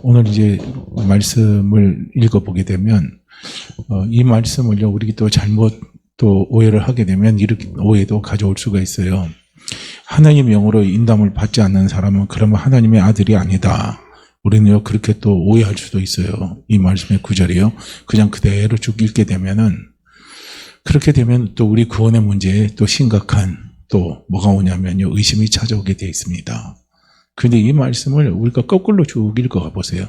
오늘 이제 말씀을 읽어보게 되면 이 말씀을요 우리 또 잘못 또 오해를 하게 되면 이렇게 오해도 가져올 수가 있어요. 하나님의 영으로 인담을 받지 않는 사람은 그러면 하나님의 아들이 아니다. 우리는요 그렇게 또 오해할 수도 있어요. 이 말씀의 구절이요. 그냥 그대로 쭉 읽게 되면은 그렇게 되면 또 우리 구원의 문제에 또 심각한 또 뭐가 오냐면요 의심이 찾아오게 되어 있습니다. 근데 이 말씀을 우리가 거꾸로 쭉 읽어가 보세요.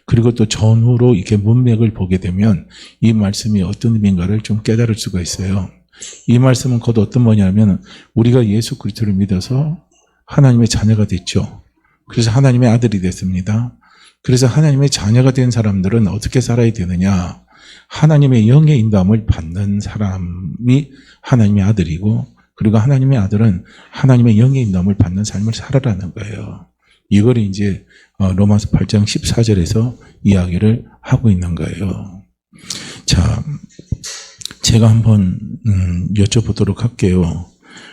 그리고 또 전후로 이렇게 문맥을 보게 되면 이 말씀이 어떤 의미인가를 좀 깨달을 수가 있어요. 이 말씀은 곧 어떤 뭐냐면 우리가 예수 그리스도를 믿어서 하나님의 자녀가 됐죠. 그래서 하나님의 아들이 됐습니다. 그래서 하나님의 자녀가 된 사람들은 어떻게 살아야 되느냐. 하나님의 영의 인도함을 받는 사람이 하나님의 아들이고 그리고 하나님의 아들은 하나님의 영의 인도함을 받는 삶을 살아라는 거예요. 이걸 이제 로마서 8장 14절에서 이야기를 하고 있는 거예요. 자, 제가 한번 여쭤보도록 할게요.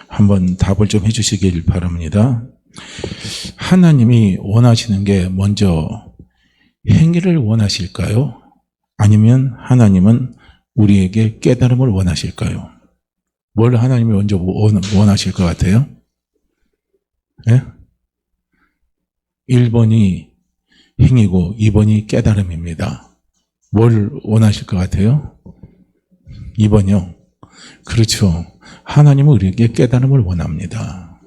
한번 답을 좀 해주시길 바랍니다. 하나님이 원하시는 게 먼저 행위를 원하실까요? 아니면 하나님은 우리에게 깨달음을 원하실까요? 뭘 하나님이 먼저 원하실 것 같아요? 예? 1번이 행위고 2번이 깨달음입니다. 뭘 원하실 것 같아요? 2번이요. 그렇죠. 하나님은 우리에게 깨달음을 원합니다.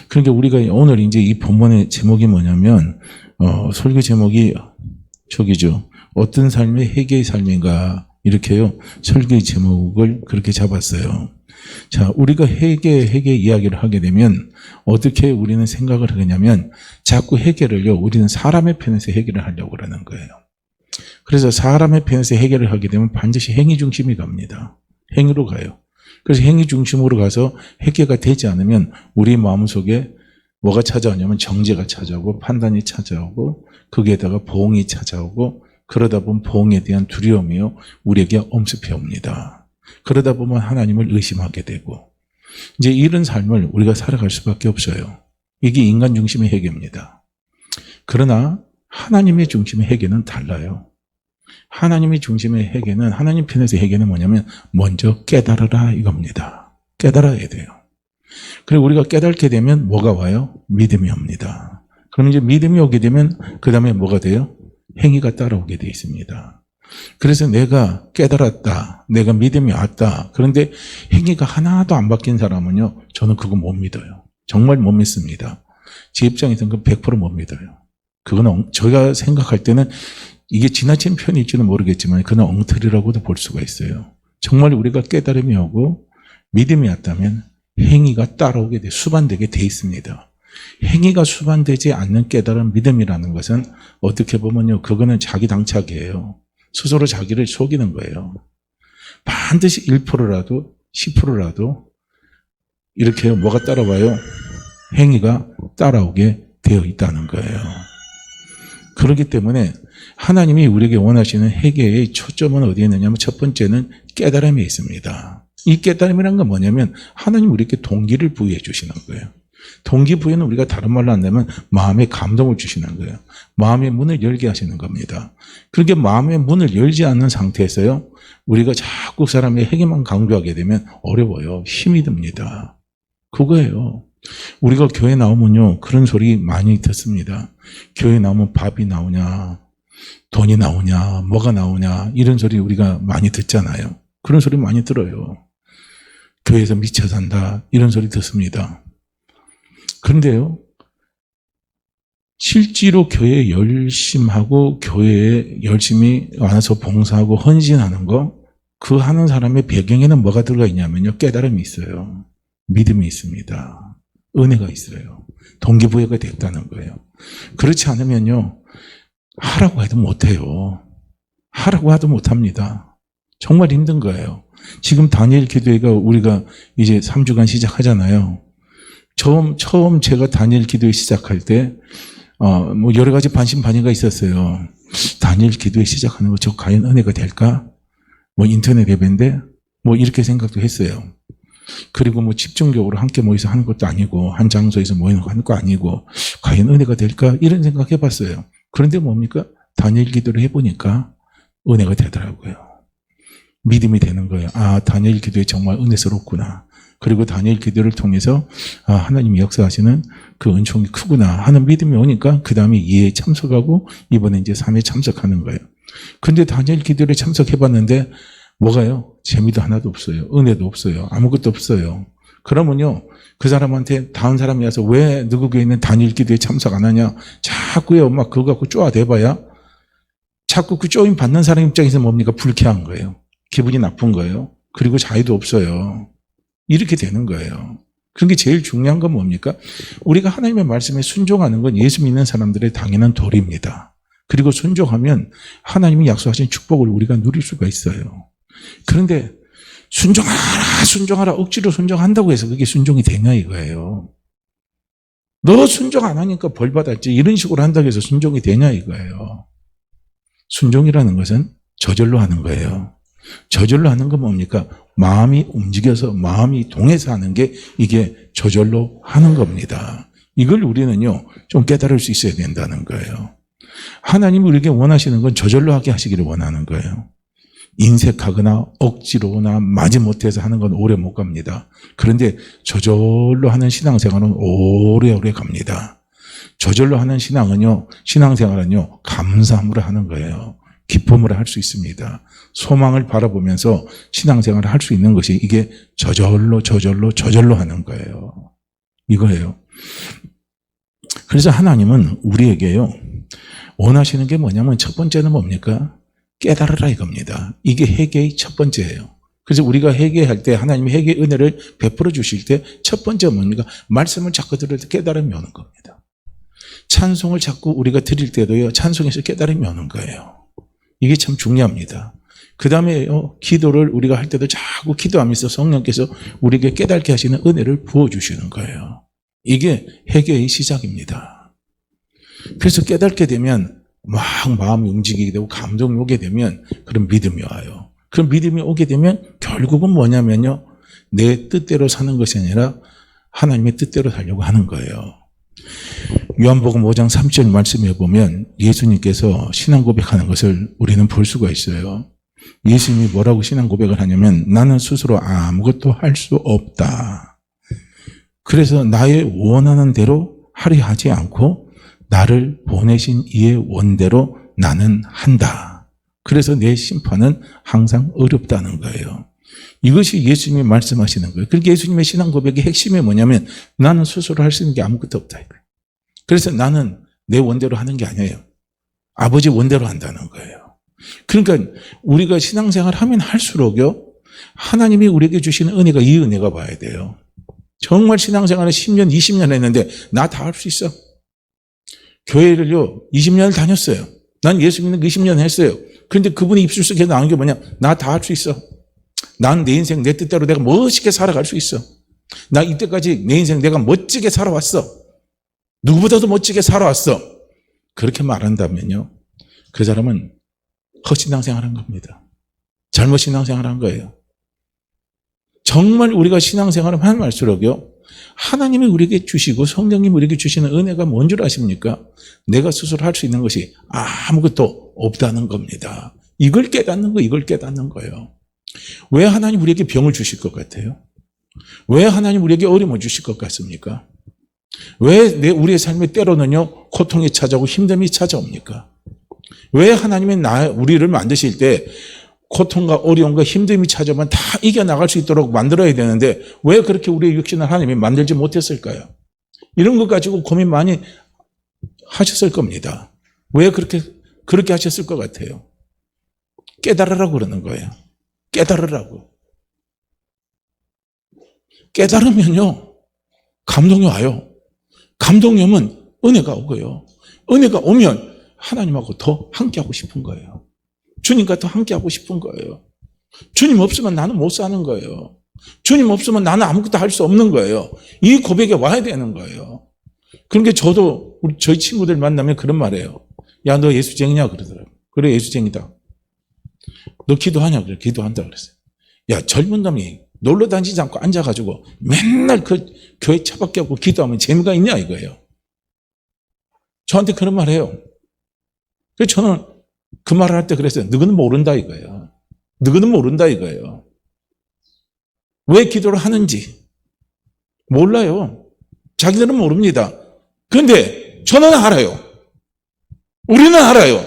그러니까 우리가 오늘 이제 이 본문의 제목이 뭐냐면 설교 제목이 저기죠. 어떤 삶이 회개의 삶인가 이렇게요. 설교의 제목을 그렇게 잡았어요. 자, 우리가 회개 이야기를 하게 되면 어떻게 우리는 생각을 하냐면 자꾸 회개를요. 우리는 사람의 편에서 해결을 하려고 그러는 거예요. 그래서 사람의 편에서 해결을 하게 되면 반드시 행위 중심이 갑니다. 행위로 가요. 그래서 행위 중심으로 가서 회개가 되지 않으면 우리 마음속에 뭐가 찾아오냐면 정죄가 찾아오고 판단이 찾아오고 거기에다가 보응이 찾아오고 그러다 보면 보응에 대한 두려움이요. 우리에게 엄습해 옵니다. 그러다 보면 하나님을 의심하게 되고 이제 이런 삶을 우리가 살아갈 수밖에 없어요. 이게 인간 중심의 회개입니다. 그러나 하나님의 중심의 회개는 달라요. 하나님의 중심의 회개는 하나님 편에서 회개는 뭐냐면 먼저 깨달으라 이겁니다. 깨달아야 돼요. 그리고 우리가 깨닫게 되면 뭐가 와요? 믿음이 옵니다. 그럼 이제 믿음이 오게 되면 그 다음에 뭐가 돼요? 행위가 따라오게 돼 있습니다. 그래서 내가 깨달았다. 내가 믿음이 왔다. 그런데 행위가 하나도 안 바뀐 사람은요. 저는 그거 못 믿어요. 정말 못 믿습니다. 제 입장에서는 그 100% 못 믿어요. 그거는 제가 생각할 때는 이게 지나친 편일지는 모르겠지만 그건 엉터리라고도 볼 수가 있어요. 정말 우리가 깨달음이 오고 믿음이 왔다면 행위가 따라오게 돼 수반되게 돼 있습니다. 행위가 수반되지 않는 깨달은 믿음이라는 것은 어떻게 보면요. 그거는 자기 당착이에요. 스스로 자기를 속이는 거예요. 반드시 1%라도 10%라도 이렇게 뭐가 따라와요? 행위가 따라오게 되어 있다는 거예요. 그렇기 때문에 하나님이 우리에게 원하시는 회개의 초점은 어디에 있느냐면 첫 번째는 깨달음에 있습니다. 이 깨달음이란 건 뭐냐면 하나님 우리에게 동기를 부여해 주시는 거예요. 동기부여는 우리가 다른 말로 한다면 마음의 감동을 주시는 거예요. 마음의 문을 열게 하시는 겁니다. 그렇게 마음의 문을 열지 않는 상태에서요. 우리가 자꾸 사람의 회개만 강조하게 되면 어려워요. 힘이 듭니다. 그거예요. 우리가 교회 나오면요. 그런 소리 많이 듣습니다. 교회 나오면 밥이 나오냐 돈이 나오냐 뭐가 나오냐 이런 소리 우리가 많이 듣잖아요. 그런 소리 많이 들어요. 교회에서 미쳐 산다 이런 소리 듣습니다. 그런데요, 실제로 교회에 열심하고 교회에 열심히 와서 봉사하고 헌신하는 거, 그 하는 사람의 배경에는 뭐가 들어가 있냐면요, 깨달음이 있어요. 믿음이 있습니다. 은혜가 있어요. 동기부여가 됐다는 거예요. 그렇지 않으면요, 하라고 해도 못해요. 하라고 해도 못합니다. 정말 힘든 거예요. 지금 다니엘 기도회가 우리가 이제 3주간 시작하잖아요. 처음 제가 다니엘 기도회 시작할 때, 뭐 여러 가지 반신반의가 있었어요. 다니엘 기도회 시작하는 거 저 과연 은혜가 될까? 뭐 인터넷 예배인데? 뭐 이렇게 생각도 했어요. 그리고 뭐 집중적으로 함께 모여서 하는 것도 아니고, 한 장소에서 모이는 거 하는 거 아니고, 과연 은혜가 될까? 이런 생각 해봤어요. 그런데 뭡니까? 다니엘 기도를 해보니까 은혜가 되더라고요. 믿음이 되는 거예요. 아, 다니엘 기도에 정말 은혜스럽구나. 그리고 다니엘 기도를 통해서 아, 하나님이 역사하시는 그 은총이 크구나 하는 믿음이 오니까 그 다음에 2회에 참석하고 이번에 이제 3회에 참석하는 거예요. 근데 다니엘 기도에 참석해봤는데 뭐가요? 재미도 하나도 없어요. 은혜도 없어요. 아무것도 없어요. 그러면요, 그 사람한테 다른 사람이 와서 왜 누구 교회 있는 다니엘 기도에 참석 안 하냐? 자꾸요, 막 그거 갖고 쪼아대봐야 자꾸 그 쪼임 받는 사람 입장에서 뭡니까? 불쾌한 거예요. 기분이 나쁜 거예요. 그리고 자유도 없어요. 이렇게 되는 거예요. 그런 게 제일 중요한 건 뭡니까? 우리가 하나님의 말씀에 순종하는 건 예수 믿는 사람들의 당연한 도리입니다. 그리고 순종하면 하나님이 약속하신 축복을 우리가 누릴 수가 있어요. 그런데 순종하라 억지로 순종한다고 해서 그게 순종이 되냐 이거예요. 너 순종 안 하니까 벌 받았지 이런 식으로 한다고 해서 순종이 되냐 이거예요. 순종이라는 것은 저절로 하는 거예요. 저절로 하는 건 뭡니까? 마음이 움직여서 마음이 동해서 하는 게 이게 저절로 하는 겁니다. 이걸 우리는요 좀 깨달을 수 있어야 된다는 거예요. 하나님이 우리에게 원하시는 건 저절로 하게 하시기를 원하는 거예요. 인색하거나 억지로나 마지못해서 하는 건 오래 못 갑니다. 그런데 저절로 하는 신앙생활은 오래오래 갑니다. 저절로 하는 신앙생활은요 감사함으로 하는 거예요. 기쁨으로 할 수 있습니다. 소망을 바라보면서 신앙생활을 할 수 있는 것이 이게 저절로 하는 거예요. 이거예요. 그래서 하나님은 우리에게요 원하시는 게 뭐냐면 첫 번째는 뭡니까? 깨달으라 이겁니다. 이게 회개의 첫 번째예요. 그래서 우리가 회개할 때 하나님이 회개의 은혜를 베풀어 주실 때 첫 번째가 뭡니까? 말씀을 자꾸 들을 때 깨달음이 오는 겁니다. 찬송을 자꾸 우리가 드릴 때도요 찬송에서 깨달음이 오는 거예요. 이게 참 중요합니다. 그 다음에 기도를 우리가 할 때도 자꾸 기도하면서 성령께서 우리에게 깨닫게 하시는 은혜를 부어주시는 거예요. 이게 회개의 시작입니다. 그래서 깨닫게 되면 막 마음이 움직이게 되고 감동이 오게 되면 그런 믿음이 와요. 그런 믿음이 오게 되면 결국은 뭐냐면요. 내 뜻대로 사는 것이 아니라 하나님의 뜻대로 살려고 하는 거예요. 요한복음 5장 3절 말씀에 보면 예수님께서 신앙 고백하는 것을 우리는 볼 수가 있어요. 예수님이 뭐라고 신앙 고백을 하냐면 나는 스스로 아무것도 할 수 없다. 그래서 나의 원하는 대로 하려 하지 않고 나를 보내신 이의 원대로 나는 한다. 그래서 내 심판은 항상 어렵다는 거예요. 이것이 예수님이 말씀하시는 거예요. 그러니까 예수님의 신앙 고백의 핵심이 뭐냐면 나는 스스로 할 수 있는 게 아무것도 없다. 그래서 나는 내 원대로 하는 게 아니에요. 아버지 원대로 한다는 거예요. 그러니까 우리가 신앙생활 하면 할수록요 하나님이 우리에게 주시는 은혜가 이 은혜가 봐야 돼요. 정말 신앙생활을 10년, 20년 했는데 나 다 할 수 있어. 교회를요 20년을 다녔어요. 난 예수 믿는 거 20년 했어요. 그런데 그분이 입술 속에 나온 게 뭐냐? 나 다 할 수 있어. 난 내 인생 내 뜻대로 내가 멋있게 살아갈 수 있어. 나 이때까지 내 인생 내가 멋지게 살아왔어. 누구보다도 멋지게 살아왔어. 그렇게 말한다면요 그 사람은 헛신앙생활한 겁니다. 잘못 신앙생활한 거예요. 정말 우리가 신앙생활을 하면 할수록요 하나님이 우리에게 주시고 성령님이 우리에게 주시는 은혜가 뭔 줄 아십니까? 내가 스스로 할 수 있는 것이 아무것도 없다는 겁니다. 이걸 깨닫는 거예요. 왜 하나님 우리에게 병을 주실 것 같아요? 왜 하나님 우리에게 어려움을 주실 것 같습니까? 왜 우리의 삶에 때로는요 고통이 찾아오고 힘듦이 찾아옵니까? 왜 하나님이 우리를 만드실 때 고통과 어려움과 힘듦이 찾아오면 다 이겨나갈 수 있도록 만들어야 되는데 왜 그렇게 우리의 육신을 하나님이 만들지 못했을까요? 이런 것 가지고 고민 많이 하셨을 겁니다. 왜 그렇게 하셨을 것 같아요? 깨달으라고 그러는 거예요. 깨달으라고. 깨달으면요 감동이 와요. 감동이 오면 은혜가 오고요. 은혜가 오면 하나님하고 더 함께하고 싶은 거예요. 주님과 더 함께하고 싶은 거예요. 주님 없으면 나는 못 사는 거예요. 주님 없으면 나는 아무것도 할 수 없는 거예요. 이 고백에 와야 되는 거예요. 그러니까 저도 저희 친구들 만나면 그런 말이에요. 야, 너 예수쟁이냐? 그러더라고요. 그래, 예수쟁이다. 너 기도하냐? 그래, 기도한다 그랬어요. 야, 젊은 놈이 놀러 다니지 않고 앉아가지고 맨날 그 교회 차밖에 없고 기도하면 재미가 있냐 이거예요. 저한테 그런 말 해요. 그래서 저는 그 말을 할 때 그랬어요. 너희는 모른다 이거예요. 너희는 모른다 이거예요. 왜 기도를 하는지 몰라요. 자기들은 모릅니다. 그런데 저는 알아요. 우리는 알아요.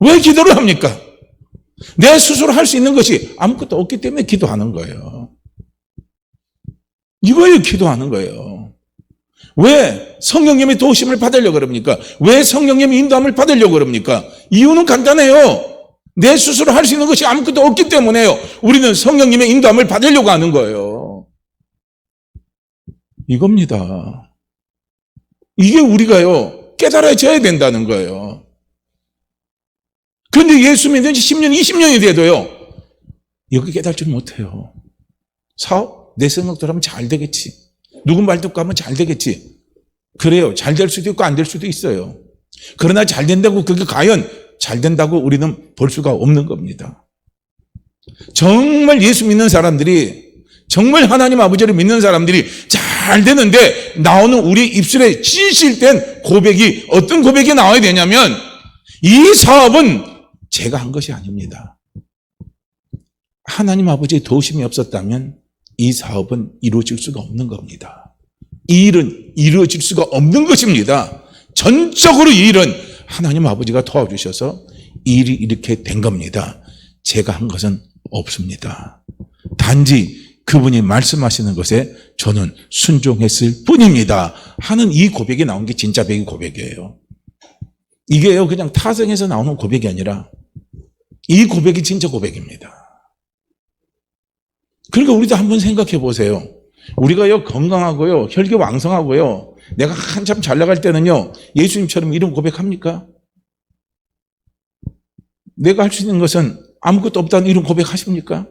왜 기도를 합니까? 내 스스로 할 수 있는 것이 아무것도 없기 때문에 기도하는 거예요. 이거예요, 기도하는 거예요. 왜 성령님의 도우심을 받으려고 그럽니까? 왜 성령님의 인도함을 받으려고 그럽니까? 이유는 간단해요. 내 스스로 할 수 있는 것이 아무것도 없기 때문에요. 우리는 성령님의 인도함을 받으려고 하는 거예요. 이겁니다. 이게 우리가요, 깨달아져야 된다는 거예요. 그런데 예수 믿은 지 10년, 20년이 돼도요, 이거 깨달지 못해요. 사업? 내 생각대로 하면 잘 되겠지. 누구 말 듣고 하면 잘 되겠지. 그래요. 잘 될 수도 있고 안 될 수도 있어요. 그러나 잘 된다고 그게 과연 잘 된다고 우리는 볼 수가 없는 겁니다. 정말 예수 믿는 사람들이, 정말 하나님 아버지를 믿는 사람들이 잘 되는데 나오는 우리 입술에 진실된 고백이, 어떤 고백이 나와야 되냐면, 이 사업은 제가 한 것이 아닙니다. 하나님 아버지의 도우심이 없었다면 이 사업은 이루어질 수가 없는 겁니다. 이 일은 이루어질 수가 없는 것입니다. 전적으로 이 일은 하나님 아버지가 도와주셔서 이 일이 이렇게 된 겁니다. 제가 한 것은 없습니다. 단지 그분이 말씀하시는 것에 저는 순종했을 뿐입니다 하는 이 고백이 나온 게 진짜 고백이에요. 이게요, 그냥 타성에서 나오는 고백이 아니라 이 고백이 진짜 고백입니다. 그러니까 우리도 한번 생각해 보세요. 우리가요, 건강하고요, 혈기 왕성하고요, 내가 한참 잘 나갈 때는요, 예수님처럼 이런 고백합니까? 내가 할 수 있는 것은 아무것도 없다는 이런 고백하십니까?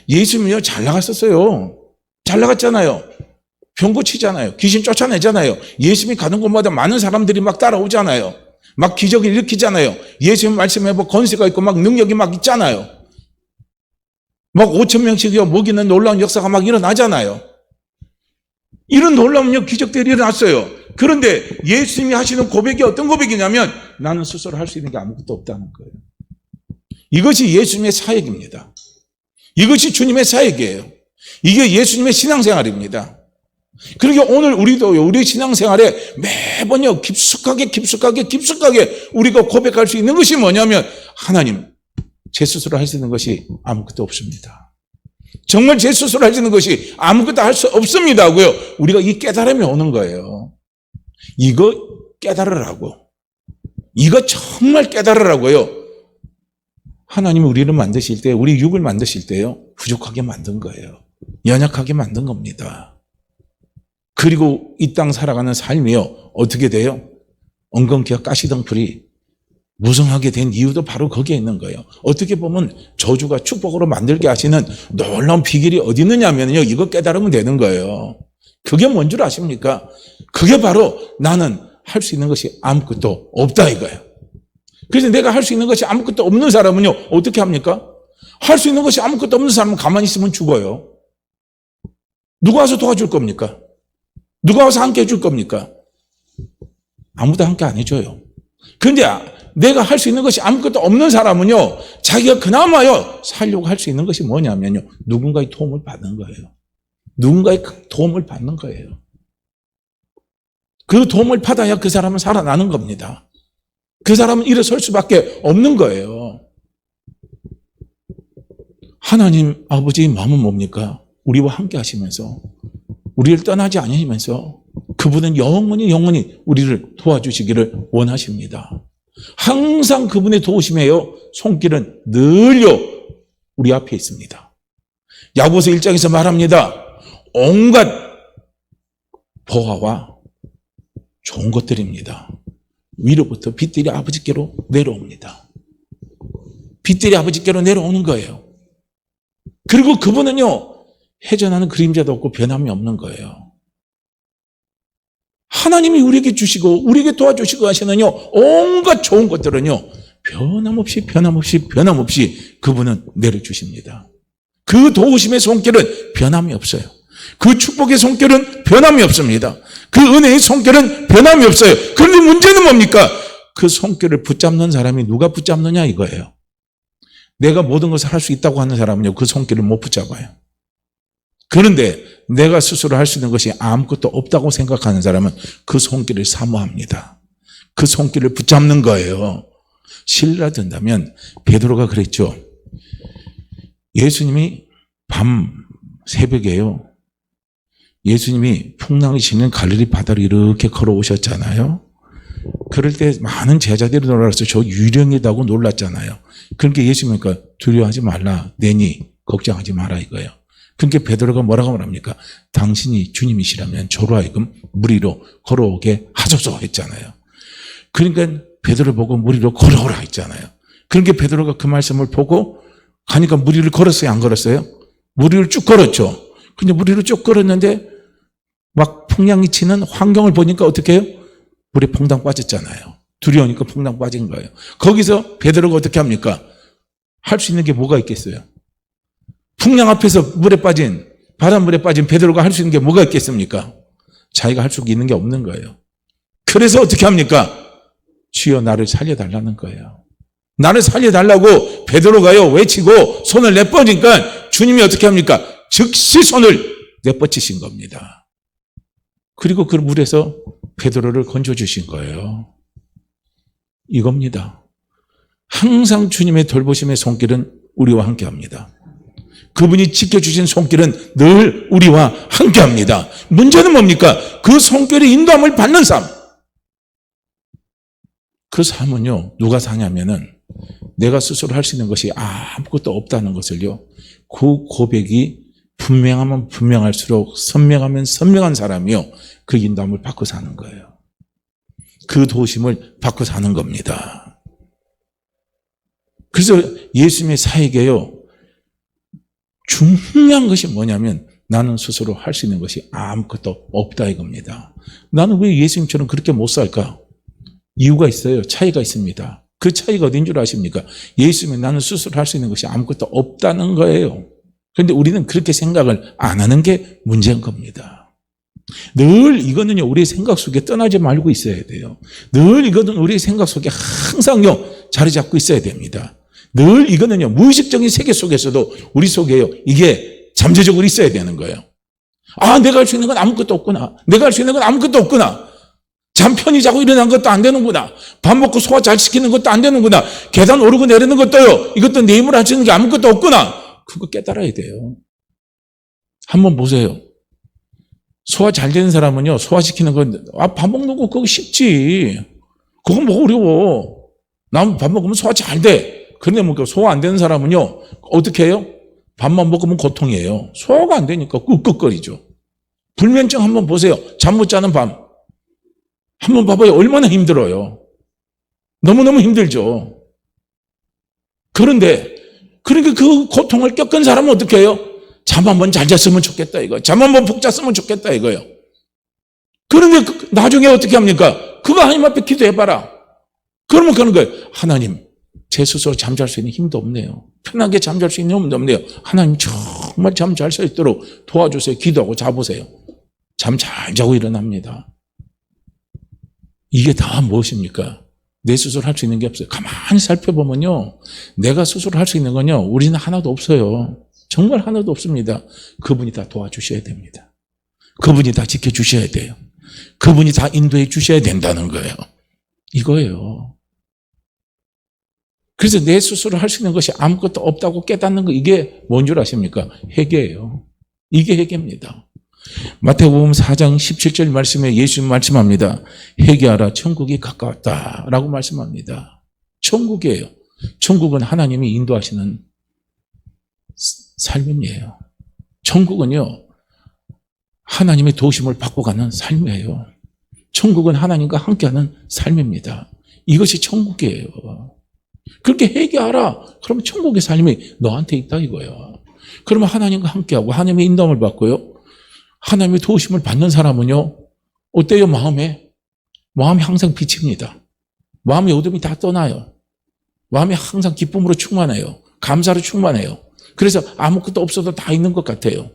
예수님이요, 잘 나갔었어요. 잘 나갔잖아요. 병 고치잖아요. 귀신 쫓아내잖아요. 예수님이 가는 곳마다 많은 사람들이 막 따라오잖아요. 막 기적을 일으키잖아요. 예수님 말씀에 뭐 권세가 있고 막 능력이 막 있잖아요. 막 5,000명씩이요, 먹이는 놀라운 역사가 막 일어나잖아요. 이런 놀라운 기적들이 일어났어요. 그런데 예수님이 하시는 고백이 어떤 고백이냐면, 나는 스스로 할 수 있는 게 아무것도 없다는 거예요. 이것이 예수님의 사역입니다. 이것이 주님의 사역이에요. 이게 예수님의 신앙생활입니다. 그러니까 오늘 우리도요, 우리 신앙생활에 매번요, 깊숙하게 우리가 고백할 수 있는 것이 뭐냐면, 하나님, 제 스스로 할 수 있는 것이 아무것도 없습니다. 정말 제 스스로 할 수 있는 것이 아무것도 할 수 없습니다고요. 우리가 이 깨달음이 오는 거예요. 이거 깨달으라고. 이거 정말 깨달으라고요. 하나님이 우리를 만드실 때, 우리 육을 만드실 때요, 부족하게 만든 거예요. 연약하게 만든 겁니다. 그리고 이 땅 살아가는 삶이요, 어떻게 돼요? 엉겅퀴와 가시덩풀이 무성하게 된 이유도 바로 거기에 있는 거예요. 어떻게 보면 저주가 축복으로 만들게 하시는 놀라운 비결이 어디 있느냐면요, 이거 깨달으면 되는 거예요. 그게 뭔 줄 아십니까? 그게 바로 나는 할 수 있는 것이 아무것도 없다 이거예요. 그래서 내가 할 수 있는 것이 아무것도 없는 사람은요, 어떻게 합니까? 할 수 있는 것이 아무것도 없는 사람은 가만히 있으면 죽어요. 누가 와서 도와줄 겁니까? 누가 와서 함께 해줄 겁니까? 아무도 함께 안 해줘요. 그런데 내가 할 수 있는 것이 아무것도 없는 사람은요, 자기가 그나마요, 살려고 할 수 있는 것이 뭐냐면요, 누군가의 도움을 받는 거예요. 누군가의 도움을 받는 거예요. 그 도움을 받아야 그 사람은 살아나는 겁니다. 그 사람은 일어설 수밖에 없는 거예요. 하나님 아버지의 마음은 뭡니까? 우리와 함께 하시면서, 우리를 떠나지 않으시면서 그분은 영원히 우리를 도와주시기를 원하십니다. 항상 그분의 도우심에요, 손길은 늘요 우리 앞에 있습니다. 야고보서 1장에서 말합니다. 온갖 보화와 좋은 것들입니다. 위로부터 빛들이 아버지께로 내려옵니다. 빛들이 아버지께로 내려오는 거예요. 그리고 그분은요, 회전하는 그림자도 없고 변함이 없는 거예요. 하나님이 우리에게 주시고 우리에게 도와주시고 하시는요, 온갖 좋은 것들은요, 변함없이 그분은 내려주십니다. 그 도우심의 손길은 변함이 없어요. 그 축복의 손길은 변함이 없습니다. 그 은혜의 손길은 변함이 없어요. 그런데 문제는 뭡니까? 그 손길을 붙잡는 사람이 누가 붙잡느냐 이거예요. 내가 모든 것을 할 수 있다고 하는 사람은요, 그 손길을 못 붙잡아요. 그런데 내가 스스로 할 수 있는 것이 아무것도 없다고 생각하는 사람은 그 손길을 사모합니다. 그 손길을 붙잡는 거예요. 신뢰가 된다면 베드로가 그랬죠. 예수님이 밤 새벽에요. 예수님이 풍랑이 치는 갈릴리 바다를 이렇게 걸어오셨잖아요. 그럴 때 많은 제자들이 놀라서 저 유령이다고 놀랐잖아요. 그러니까 예수님이니까 두려워하지 말라. 내니 걱정하지 마라 이거예요. 그러니까 베드로가 뭐라고 말합니까? 당신이 주님이시라면 저로 하여금 물 위로 걸어오게 하소서 했잖아요. 그러니까 베드로 보고 물 위로 걸어오라 했잖아요. 그러니까 베드로가 그 말씀을 보고 가니까 물 위를 걸었어요, 안 걸었어요? 물 위를 쭉 걸었죠. 근데 물 위로 쭉 걸었는데 막 풍랑이 치는 환경을 보니까 어떻게 해요? 물에 퐁당 빠졌잖아요. 두려우니까 퐁당 빠진 거예요. 거기서 베드로가 어떻게 합니까? 할 수 있는 게 뭐가 있겠어요? 풍랑 앞에서 물에 빠진, 바닷물에 빠진 베드로가 할 수 있는 게 뭐가 있겠습니까? 자기가 할 수 있는 게 없는 거예요. 그래서 어떻게 합니까? 주여 나를 살려달라는 거예요. 나를 살려달라고 베드로가요 외치고 손을 내뻗으니까 주님이 어떻게 합니까? 즉시 손을 내뻗으신 겁니다. 그리고 그 물에서 베드로를 건져주신 거예요. 이겁니다. 항상 주님의 돌보심의 손길은 우리와 함께합니다. 그분이 지켜주신 손길은 늘 우리와 함께합니다. 문제는 뭡니까? 그 손길의 인도함을 받는 삶. 그 삶은요 누가 사냐면은 내가 스스로 할 수 있는 것이 아무것도 없다는 것을요 그 고백이 분명하면 분명할수록 선명하면 선명한 사람이요 그 인도함을 받고 사는 거예요. 그 도심을 받고 사는 겁니다. 그래서 예수님의 사역에요 중요한 것이 뭐냐면 나는 스스로 할 수 있는 것이 아무것도 없다 이겁니다. 나는 왜 예수님처럼 그렇게 못 살까? 이유가 있어요. 차이가 있습니다. 그 차이가 어딘 줄 아십니까? 예수님은 나는 스스로 할 수 있는 것이 아무것도 없다는 거예요. 그런데 우리는 그렇게 생각을 안 하는 게 문제인 겁니다. 늘 이거는요 우리의 생각 속에 떠나지 말고 있어야 돼요. 늘 이거는 우리의 생각 속에 항상요 자리 잡고 있어야 됩니다. 늘 이거는요 무의식적인 세계 속에서도 우리 속에요 이게 잠재적으로 있어야 되는 거예요. 아 내가 할 수 있는 건 아무것도 없구나. 내가 할 수 있는 건 아무것도 없구나. 잠 편히 자고 일어난 것도 안 되는구나. 밥 먹고 소화 잘 시키는 것도 안 되는구나. 계단 오르고 내리는 것도요 이것도 내 힘으로 할 수 있는 게 아무것도 없구나. 그거 깨달아야 돼요. 한번 보세요. 소화 잘 되는 사람은요 소화시키는 건 밥 먹는 거 그거 쉽지. 그건 뭐 어려워. 난 밥 먹으면 소화 잘 돼. 그런데 뭐 소화 안 되는 사람은요 어떻게 해요? 밥만 먹으면 고통이에요. 소화가 안 되니까 끄끄거리죠. 불면증 한번 보세요. 잠 못 자는 밤 한번 봐봐요. 얼마나 힘들어요. 너무너무 힘들죠. 그런데 그러니까 그 고통을 겪은 사람은 어떻게 해요? 잠 한번 잘 잤으면 좋겠다 이거예요. 잠 한번 푹 잤으면 좋겠다 이거예요. 그런데 나중에 어떻게 합니까? 그거 하나님 앞에 기도해봐라. 그러면 그런 거예요. 하나님 제 스스로 잠잘 수 있는 힘도 없네요. 편하게 잠잘 수 있는 힘도 없네요. 하나님 정말 잠 잘 수 있도록 도와주세요. 기도하고 자보세요. 잠 잘 자고 일어납니다. 이게 다 무엇입니까? 내 스스로 할 수 있는 게 없어요. 가만히 살펴보면요. 내가 스스로 할 수 있는 건요. 우리는 하나도 없어요. 정말 하나도 없습니다. 그분이 다 도와주셔야 됩니다. 그분이 다 지켜주셔야 돼요. 그분이 다 인도해 주셔야 된다는 거예요. 이거예요. 그래서 내 스스로 할 수 있는 것이 아무것도 없다고 깨닫는 거 이게 뭔 줄 아십니까? 회개예요. 이게 회개입니다. 마태복음 4장 17절 말씀에 예수님 말씀합니다. 회개하라 천국이 가까웠다라고 말씀합니다. 천국이에요. 천국은 하나님이 인도하시는 삶이에요. 천국은요 하나님의 도심을 받고 가는 삶이에요. 천국은 하나님과 함께하는 삶입니다. 이것이 천국이에요. 그렇게 회개하라. 그러면 천국의 삶이 너한테 있다 이거예요. 그러면 하나님과 함께하고 하나님의 인도함을 받고요. 하나님의 도우심을 받는 사람은요. 어때요 마음에? 마음이 항상 비칩니다. 마음의 어둠이 다 떠나요. 마음이 항상 기쁨으로 충만해요. 감사로 충만해요. 그래서 아무것도 없어도 다 있는 것 같아요.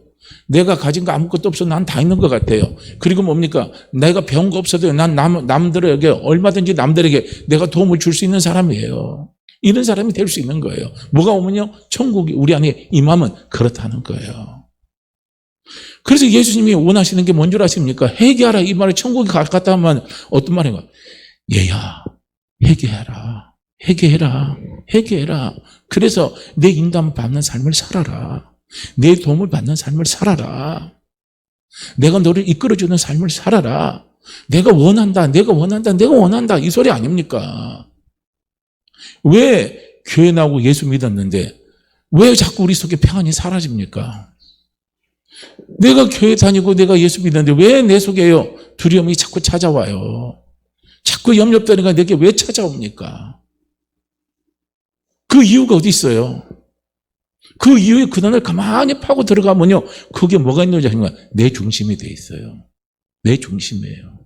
내가 가진 거 아무것도 없어 난 다 있는 것 같아요. 그리고 뭡니까? 내가 배운 거 없어도 난 남들에게 얼마든지 남들에게 내가 도움을 줄 수 있는 사람이에요. 이런 사람이 될 수 있는 거예요. 뭐가 오면요? 천국이 우리 안에 임하면 그렇다는 거예요. 그래서 예수님이 원하시는 게 뭔 줄 아십니까? 회개하라. 이 말에 천국이 가깝다 하면 어떤 말인가? 얘야, 회개하라. 회개해라. 회개해라. 그래서 내 인담 받는 삶을 살아라. 내 도움을 받는 삶을 살아라. 내가 너를 이끌어주는 삶을 살아라. 내가 원한다. 내가 원한다. 내가 원한다. 이 소리 아닙니까? 왜 교회 나오고 예수 믿었는데 왜 자꾸 우리 속에 평안이 사라집니까? 내가 교회 다니고 내가 예수 믿는데 왜 내 속에요? 두려움이 자꾸 찾아와요. 자꾸 염려거리가 내게 왜 찾아옵니까? 그 이유가 어디 있어요? 그 이유의 근원을 가만히 파고 들어가면요. 그게 뭐가 있는지 아십니까? 내 중심이 돼 있어요. 내 중심이에요.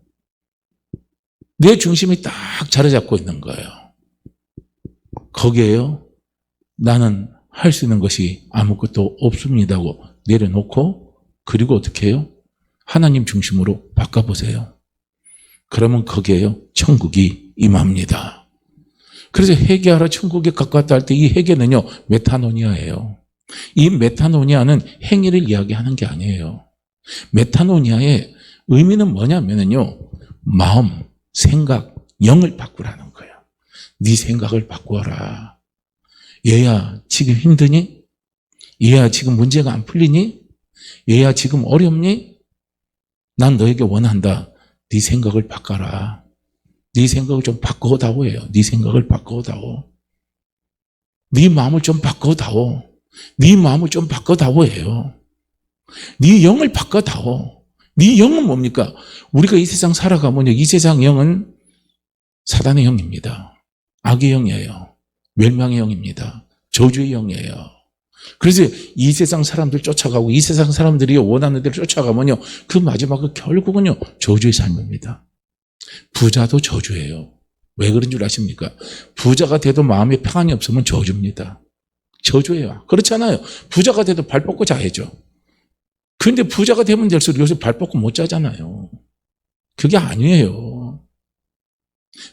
내 중심이 딱 자리 잡고 있는 거예요. 거기에요. 나는 할 수 있는 것이 아무것도 없습니다고 내려놓고 그리고 어떻게 해요? 하나님 중심으로 바꿔보세요. 그러면 거기에요. 천국이 임합니다. 그래서 회개하라 천국에 가깝다 할 때 이 회개는요. 메타노니아예요. 이 메타노니아는 행위를 이야기하는 게 아니에요. 메타노니아의 의미는 뭐냐면요. 마음, 생각, 영을 바꾸라는 거예요. 네 생각을 바꾸어라. 얘야 지금 힘드니? 얘야 지금 문제가 안 풀리니? 얘야 지금 어렵니? 난 너에게 원한다. 네 생각을 바꿔라. 네 생각을 좀 바꿔다오 해요. 네 생각을 바꿔다오. 네 마음을 좀 바꿔다오. 네 마음을 좀 바꿔다오 해요. 네 영을 바꿔다오. 네 영은 뭡니까? 우리가 이 세상 살아가면 이 세상 영은 사단의 영입니다. 악의 영이에요. 멸망의 영입니다. 저주의 영이에요. 그래서 이 세상 사람들 쫓아가고 이 세상 사람들이 원하는 대로 쫓아가면요. 그 마지막은 결국은요. 저주의 삶입니다. 부자도 저주예요. 왜 그런 줄 아십니까? 부자가 돼도 마음에 평안이 없으면 저주입니다. 저주예요. 그렇잖아요. 부자가 돼도 발 뻗고 자야죠. 그런데 부자가 되면 될수록 요새 발 뻗고 못 자잖아요. 그게 아니에요.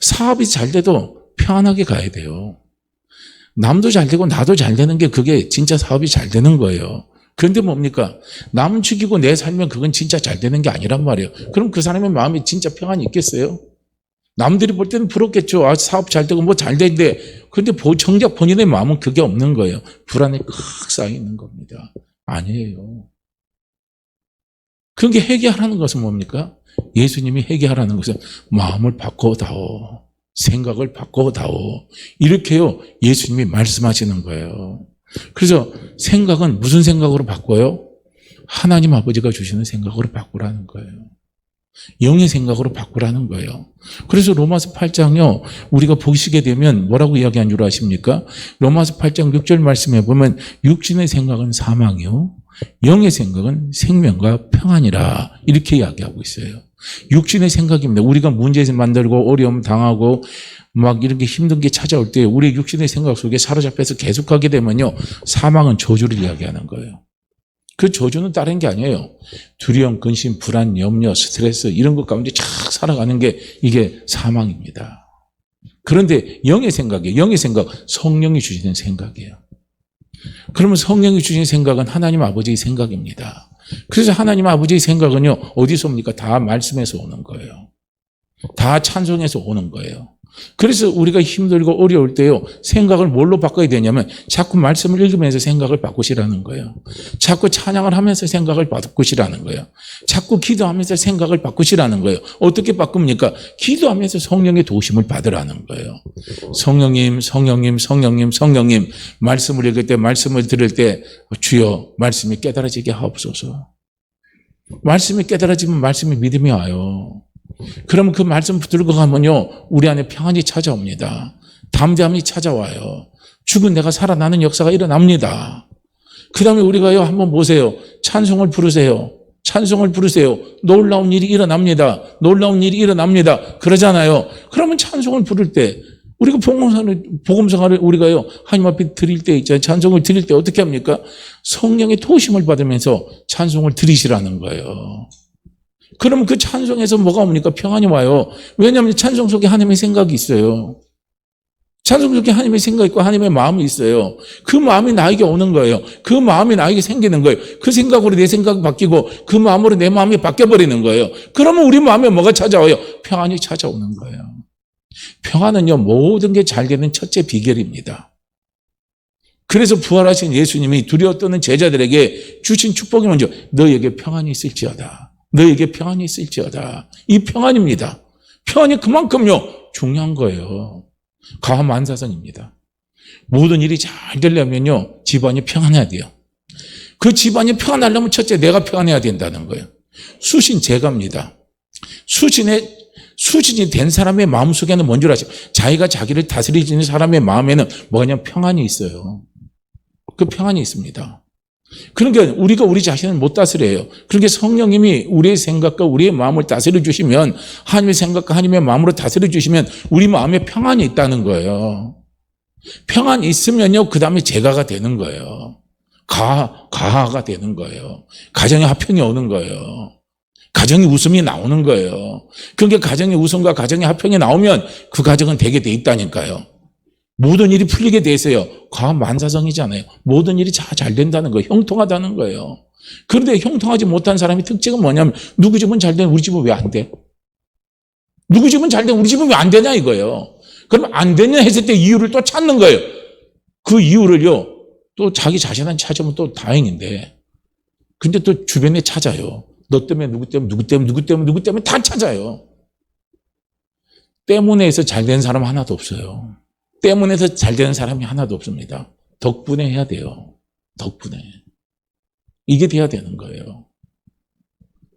사업이 잘 돼도 평안하게 가야 돼요. 남도 잘 되고 나도 잘 되는 게 그게 진짜 사업이 잘 되는 거예요. 그런데 뭡니까? 남 죽이고 내 살면 그건 진짜 잘 되는 게 아니란 말이에요. 그럼 그 사람의 마음에 진짜 평안이 있겠어요? 남들이 볼 때는 부럽겠죠. 아, 사업 잘 되고 뭐 잘 되는데. 그런데 정작 본인의 마음은 그게 없는 거예요. 불안이 꽉 쌓여 있는 겁니다. 아니에요. 그게 회개하라는 것은 뭡니까? 예수님이 회개하라는 것은 마음을 바꿔다오. 생각을 바꿔다오. 이렇게요. 예수님이 말씀하시는 거예요. 그래서 생각은 무슨 생각으로 바꿔요? 하나님 아버지가 주시는 생각으로 바꾸라는 거예요. 영의 생각으로 바꾸라는 거예요. 그래서 로마서 8장요. 우리가 보시게 되면 뭐라고 이야기한 줄 아십니까? 로마서 8장 6절 말씀에 보면 육신의 생각은 사망이요. 영의 생각은 생명과 평안이라 이렇게 이야기하고 있어요. 육신의 생각입니다. 우리가 문제 만들고 어려움 당하고 막 이렇게 힘든 게 찾아올 때 우리 육신의 생각 속에 사로잡혀서 계속하게 되면요. 사망은 저주를 이야기하는 거예요. 그 저주는 다른 게 아니에요. 두려움, 근심, 불안, 염려, 스트레스 이런 것 가운데 착 살아가는 게 이게 사망입니다. 그런데 영의 생각이에요. 영의 생각, 성령이 주시는 생각이에요. 그러면 성령이 주신 생각은 하나님 아버지의 생각입니다. 그래서 하나님 아버지의 생각은요. 어디서 옵니까? 다 말씀에서 오는 거예요. 다 찬송에서 오는 거예요. 그래서 우리가 힘들고 어려울 때요. 생각을 뭘로 바꿔야 되냐면 자꾸 말씀을 읽으면서 생각을 바꾸시라는 거예요. 자꾸 찬양을 하면서 생각을 바꾸시라는 거예요. 자꾸 기도하면서 생각을 바꾸시라는 거예요. 어떻게 바꿉니까? 기도하면서 성령의 도심을 받으라는 거예요. 성령님, 성령님, 성령님, 성령님 말씀을 읽을 때 말씀을 들을 때 주여 말씀이 깨달아지게 하옵소서. 말씀이 깨달아지면 말씀이 믿음이 와요. 그러면 그 말씀 붙들고 가면요. 우리 안에 평안이 찾아옵니다. 담대함이 찾아와요. 죽은 내가 살아나는 역사가 일어납니다. 그 다음에 우리가요. 한번 보세요. 찬송을 부르세요. 찬송을 부르세요. 놀라운 일이 일어납니다. 놀라운 일이 일어납니다. 그러잖아요. 그러면 찬송을 부를 때 우리가 복음성화를 우리가요, 하나님 앞에 드릴 때 있잖아요. 찬송을 드릴 때 어떻게 합니까? 성령의 도심을 받으면서 찬송을 드리시라는 거예요. 그러면 그 찬송에서 뭐가 옵니까? 평안이 와요. 왜냐하면 찬송 속에 하나님의 생각이 있어요. 찬송 속에 하나님의 생각이 있고 하나님의 마음이 있어요. 그 마음이 나에게 오는 거예요. 그 마음이 나에게 생기는 거예요. 그 생각으로 내 생각이 바뀌고 그 마음으로 내 마음이 바뀌어버리는 거예요. 그러면 우리 마음에 뭐가 찾아와요? 평안이 찾아오는 거예요. 평안은요, 모든 게 잘 되는 첫째 비결입니다. 그래서 부활하신 예수님이 두려워 떠는 제자들에게 주신 축복이 먼저 너에게 평안이 있을지어다. 너에게 평안이 있을지어다. 이 평안입니다. 평안이 그만큼요 중요한 거예요. 가만사성입니다. 모든 일이 잘 되려면요 집안이 평안해야 돼요. 그 집안이 평안하려면 첫째 내가 평안해야 된다는 거예요. 수신 제가입니다. 수신이 된 사람의 마음속에는 뭔 줄 아세요? 자기가 자기를 다스리는 사람의 마음에는 뭐냐면 평안이 있어요. 그 평안이 있습니다. 그러니까 우리가 우리 자신을 못 다스려요. 그러니까 성령님이 우리의 생각과 우리의 마음을 다스려 주시면, 하나님의 생각과 하나님의 마음으로 다스려 주시면 우리 마음에 평안이 있다는 거예요. 평안이 있으면요 그 다음에 제가가 되는 거예요. 가하가 되는 거예요. 가정에 화평이 오는 거예요. 가정에 웃음이 나오는 거예요. 그러니까 가정에 웃음과 가정에 화평이 나오면 그 가정은 되게 돼 있다니까요. 모든 일이 풀리게 돼 있어요. 과만사성이잖아요. 모든 일이 잘 된다는 거예요. 형통하다는 거예요. 그런데 형통하지 못한 사람의 특징은 뭐냐면 누구 집은 잘 되는 우리 집은 왜 안 돼? 누구 집은 잘 되는 우리 집은 왜 안 되냐 이거예요. 그러면 안 되냐 했을 때 이유를 또 찾는 거예요. 그 이유를요 또 자기 자신한테 찾으면 또 다행인데, 근데 또 주변에 찾아요. 너 때문에 누구 때문에 다 찾아요. 때문에서 잘 되는 사람 하나도 없어요. 때문에서 잘 되는 사람이 하나도 없습니다. 덕분에 해야 돼요. 덕분에. 이게 돼야 되는 거예요.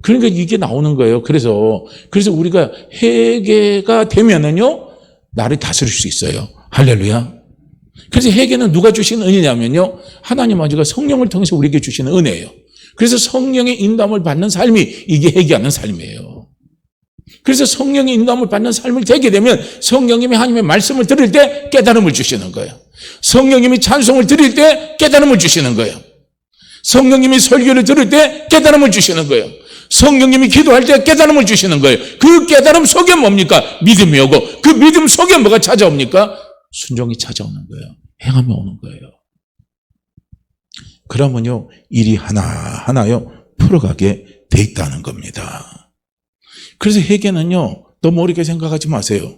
그러니까 이게 나오는 거예요. 그래서 우리가 회개가 되면은요, 나를 다스릴 수 있어요. 할렐루야. 그래서 회개는 누가 주신 은혜냐면요, 하나님 아버지가 성령을 통해서 우리에게 주시는 은혜예요. 그래서 성령의 인도함을 받는 삶이 이게 회개하는 삶이에요. 그래서 성령의 인도함을 받는 삶을 되게 되면 성령님이 하나님의 말씀을 들을 때 깨달음을 주시는 거예요. 성령님이 찬송을 드릴 때 깨달음을 주시는 거예요. 성령님이 설교를 들을 때 깨달음을 주시는 거예요. 성령님이 기도할 때 깨달음을 주시는 거예요. 그 깨달음 속에 뭡니까? 믿음이 오고, 그 믿음 속에 뭐가 찾아옵니까? 순종이 찾아오는 거예요. 행함이 오는 거예요. 그러면요 일이 하나하나요 풀어가게 돼 있다는 겁니다. 그래서 회개는요 너무 어렵게 생각하지 마세요.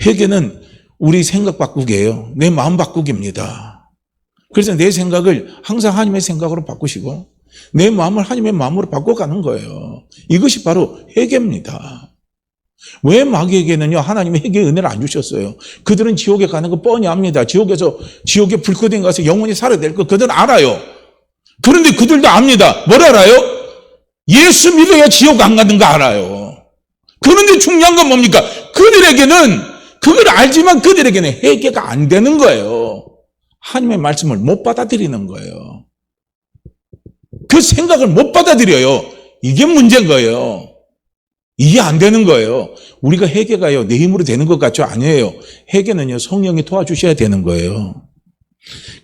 회개는 우리 생각 바꾸기예요. 내 마음 바꾸기입니다. 그래서 내 생각을 항상 하나님의 생각으로 바꾸시고 내 마음을 하나님의 마음으로 바꿔가는 거예요. 이것이 바로 회개입니다. 왜 마귀에게는요 하나님이 회개의 은혜를 안 주셨어요? 그들은 지옥에 가는 거 뻔히 압니다. 지옥에 불꽃에 가서 영원히 살아야 될 거 그들은 알아요. 그런데 그들도 압니다. 뭘 알아요? 예수 믿어야 지옥 안 가는 거 알아요. 그런데 중요한 건 뭡니까? 그들에게는 그걸 알지만 그들에게는 회개가 안 되는 거예요. 하나님의 말씀을 못 받아들이는 거예요. 그 생각을 못 받아들여요. 이게 문제인 거예요. 이게 안 되는 거예요. 우리가 회개가요 내 힘으로 되는 것 같죠? 아니에요. 회개는요 성령이 도와주셔야 되는 거예요.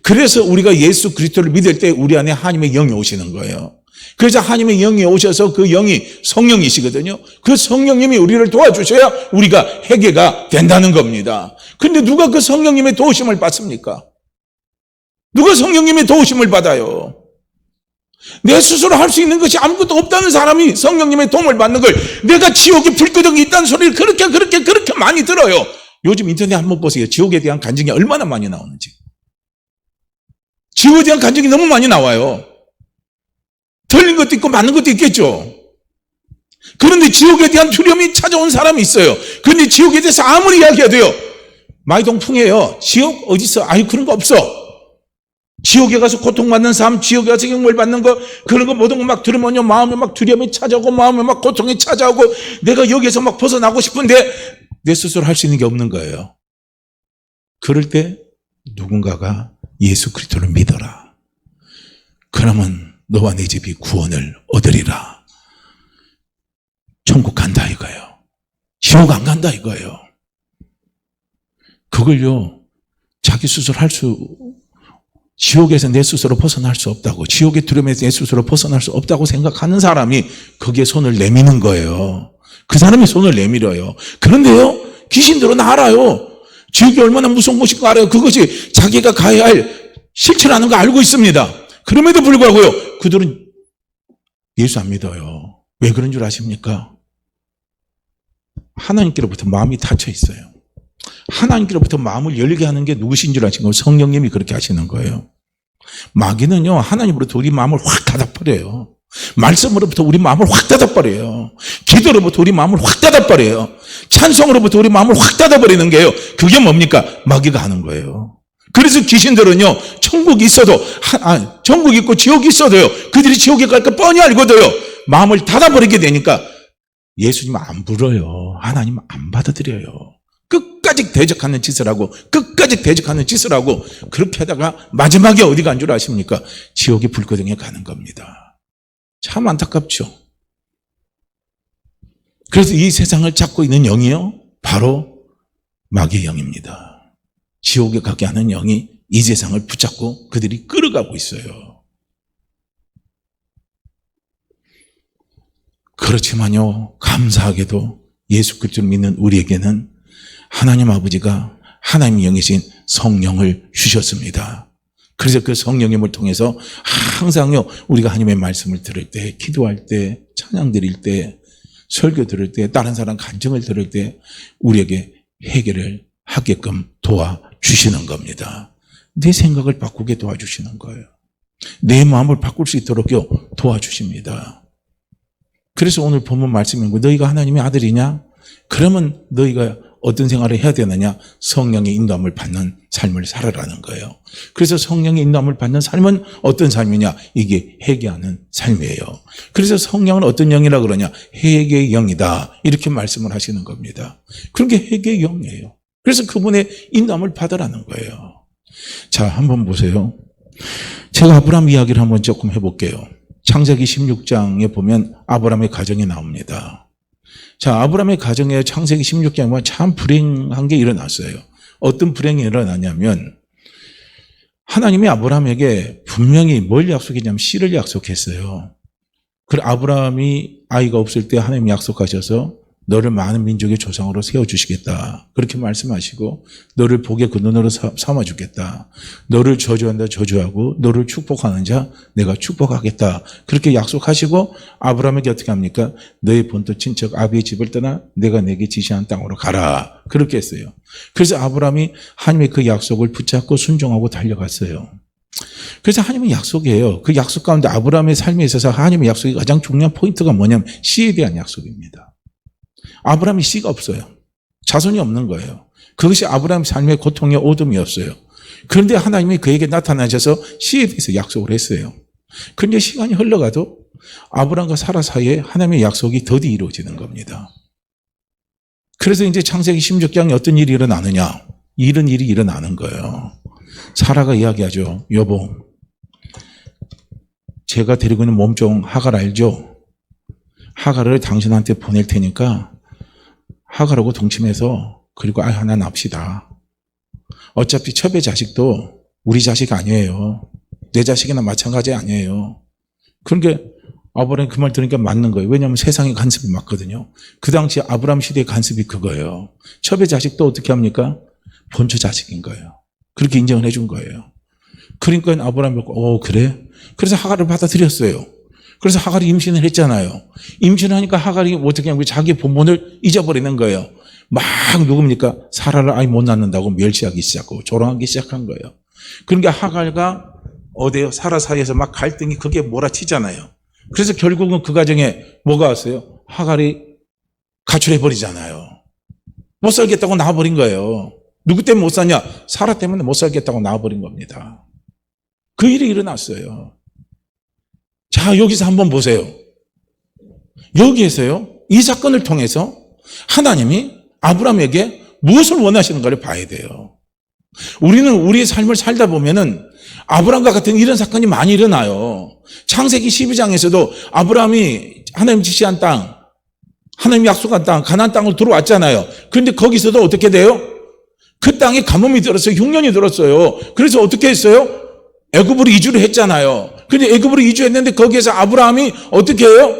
그래서 우리가 예수 그리스도를 믿을 때 우리 안에 하나님의 영이 오시는 거예요. 그래서 하나님의 영이 오셔서 그 영이 성령이시거든요. 그 성령님이 우리를 도와주셔야 우리가 회개가 된다는 겁니다. 그런데 누가 그 성령님의 도우심을 받습니까? 누가 성령님의 도우심을 받아요? 내 스스로 할 수 있는 것이 아무것도 없다는 사람이 성령님의 도움을 받는 걸, 내가 지옥에 불구덩이 있다는 소리를 그렇게 많이 들어요. 요즘 인터넷 한번 보세요. 지옥에 대한 간증이 얼마나 많이 나오는지. 지옥에 대한 간증이 너무 많이 나와요. 틀린 것도 있고 맞는 것도 있겠죠. 그런데 지옥에 대한 두려움이 찾아온 사람이 있어요. 그런데 지옥에 대해서 아무리 이야기해도요 마이동풍이에요. 지옥 어디 있어? 아유 그런 거 없어. 지옥에 가서 고통받는 삶, 지옥에 가서 형벌 받는 거, 그런 거 모든 거 막 들으면요 마음에 막 두려움이 찾아오고 마음에 막 고통이 찾아오고 내가 여기에서 막 벗어나고 싶은데 내 스스로 할 수 있는 게 없는 거예요. 그럴 때 누군가가 예수 그리스도를 믿어라. 그러면 너와 네 집이 구원을 얻으리라. 천국 간다 이거예요. 지옥 안 간다 이거예요. 그걸요, 자기 스스로 지옥에서 내 스스로 벗어날 수 없다고, 지옥의 두려움에서 내 스스로 벗어날 수 없다고 생각하는 사람이 거기에 손을 내미는 거예요. 그 사람이 손을 내밀어요. 그런데요, 귀신들은 알아요. 지옥이 얼마나 무서운 곳인 거 알아요. 그것이 자기가 가야 할 실체라는 거 알고 있습니다. 그럼에도 불구하고요, 그들은 예수 안 믿어요. 왜 그런 줄 아십니까? 하나님께로부터 마음이 닫혀 있어요. 하나님께로부터 마음을 열리게 하는 게 누구신 줄 아시는 거예요? 성령님이 그렇게 하시는 거예요. 마귀는요, 하나님으로부터 우리 마음을 확 닫아버려요. 말씀으로부터 우리 마음을 확 닫아버려요. 기도로부터 우리 마음을 확 닫아버려요. 찬송으로부터 우리 마음을 확 닫아버리는 게요, 그게 뭡니까? 마귀가 하는 거예요. 그래서 귀신들은요, 천국이 있어도, 천국이 있고 지옥이 있어도요, 그들이 지옥에 갈 거 뻔히 알고도요, 마음을 닫아버리게 되니까 예수님 안 불어요. 하나님 안 받아들여요. 끝까지 대적하는 짓을 하고, 끝까지 대적하는 짓을 하고, 그렇게 하다가 마지막에 어디 간 줄 아십니까? 지옥의 불구덩이에 가는 겁니다. 참 안타깝죠. 그래서 이 세상을 잡고 있는 영이요, 바로 마귀의 영입니다. 지옥에 가게 하는 영이 이 세상을 붙잡고 그들이 끌어가고 있어요. 그렇지만요, 감사하게도 예수 그리스도를 믿는 우리에게는 하나님 아버지가 하나님의 영이신 성령을 주셨습니다. 그래서 그 성령님을 통해서 항상요, 우리가 하나님의 말씀을 들을 때, 기도할 때, 찬양 드릴 때, 설교 들을 때, 다른 사람 간증을 들을 때 우리에게 해결을 하게끔 도와주시는 겁니다. 내 생각을 바꾸게 도와주시는 거예요. 내 마음을 바꿀 수 있도록요, 도와주십니다. 그래서 오늘 본문 말씀인 거, 너희가 하나님의 아들이냐? 그러면 너희가 어떤 생활을 해야 되느냐? 성령의 인도함을 받는 삶을 살아라는 거예요. 그래서 성령의 인도함을 받는 삶은 어떤 삶이냐? 이게 회개하는 삶이에요. 그래서 성령은 어떤 영이라 그러냐? 회개의 영이다, 이렇게 말씀을 하시는 겁니다. 그런 게 회개의 영이에요. 그래서 그분의 인도함을 받으라는 거예요. 자, 한번 보세요. 제가 아브라함 이야기를 한번 조금 해볼게요. 창세기 16장에 보면 아브라함의 가정이 나옵니다. 자, 아브라함의 가정에 창세기 16장에 보면 참 불행한 게 일어났어요. 어떤 불행이 일어나냐면, 하나님이 아브라함에게 분명히 뭘 약속했냐면 씨를 약속했어요. 그리고 아브라함이 아이가 없을 때 하나님이 약속하셔서 너를 많은 민족의 조상으로 세워주시겠다, 그렇게 말씀하시고, 너를 복의 근원으로 삼아주겠다, 너를 저주한다 저주하고 너를 축복하는 자 내가 축복하겠다, 그렇게 약속하시고 아브라함에게 어떻게 합니까? 너의 본토 친척 아비의 집을 떠나 내가 내게 지시한 땅으로 가라, 그렇게 했어요. 그래서 아브라함이 하나님의 그 약속을 붙잡고 순종하고 달려갔어요. 그래서 하나님의 약속이에요. 그 약속 가운데 아브라함의 삶에 있어서 하나님의 약속이 가장 중요한 포인트가 뭐냐면 씨에 대한 약속입니다. 아브라함이 씨가 없어요. 자손이 없는 거예요. 그것이 아브라함 삶의 고통의 어둠이었어요. 그런데 하나님이 그에게 나타나셔서 씨에 대해서 약속을 했어요. 그런데 시간이 흘러가도 아브라함과 사라 사이에 하나님의 약속이 더디 이루어지는 겁니다. 그래서 이제 창세기 16장에 어떤 일이 일어나느냐, 이런 일이 일어나는 거예요. 사라가 이야기하죠. 여보, 제가 데리고 있는 몸종 하갈 알죠? 하갈을 당신한테 보낼 테니까 하갈하고 동침해서 그리고 아이 하나 납시다. 어차피 첩의 자식도 우리 자식 아니에요. 내 자식이나 마찬가지 아니에요. 그러니까 아브라함이 그 말 들으니까 맞는 거예요. 왜냐하면 세상의 간섭이 맞거든요. 그 당시 아브라함 시대의 간섭이 그거예요. 첩의 자식도 어떻게 합니까? 본처 자식인 거예요. 그렇게 인정을 해준 거예요. 그러니까 아브라함이 그래? 그래서 하갈을 받아들였어요. 그래서 하갈이 임신을 했잖아요. 임신을 하니까 하갈이 어떻게 하면 자기 본분을 잊어버리는 거예요. 막 누굽니까? 사라를 아이 못 낳는다고 멸시하기 시작하고 조롱하기 시작한 거예요. 그러니까 하갈과 어디요? 사라 사이에서 막 갈등이 그게 몰아치잖아요. 그래서 결국은 그 과정에 뭐가 왔어요? 하갈이 가출해버리잖아요. 못 살겠다고 나와버린 거예요. 누구 때문에 못 사냐? 사라 때문에 못 살겠다고 나와버린 겁니다. 그 일이 일어났어요. 자, 여기서 한번 보세요. 여기에서요, 이 사건을 통해서 하나님이 아브라함에게 무엇을 원하시는가를 봐야 돼요. 우리는 우리의 삶을 살다 보면은 아브라함과 같은 이런 사건이 많이 일어나요. 창세기 12장에서도 아브라함이 하나님 지시한 땅, 하나님 약속한 땅, 가나안 땅을 들어왔잖아요. 그런데 거기서도 어떻게 돼요? 그 땅에 가뭄이 들었어요. 흉년이 들었어요. 그래서 어떻게 했어요? 애굽으로 이주를 했잖아요. 근데 애굽으로 이주했는데 거기에서 아브라함이 어떻게 해요?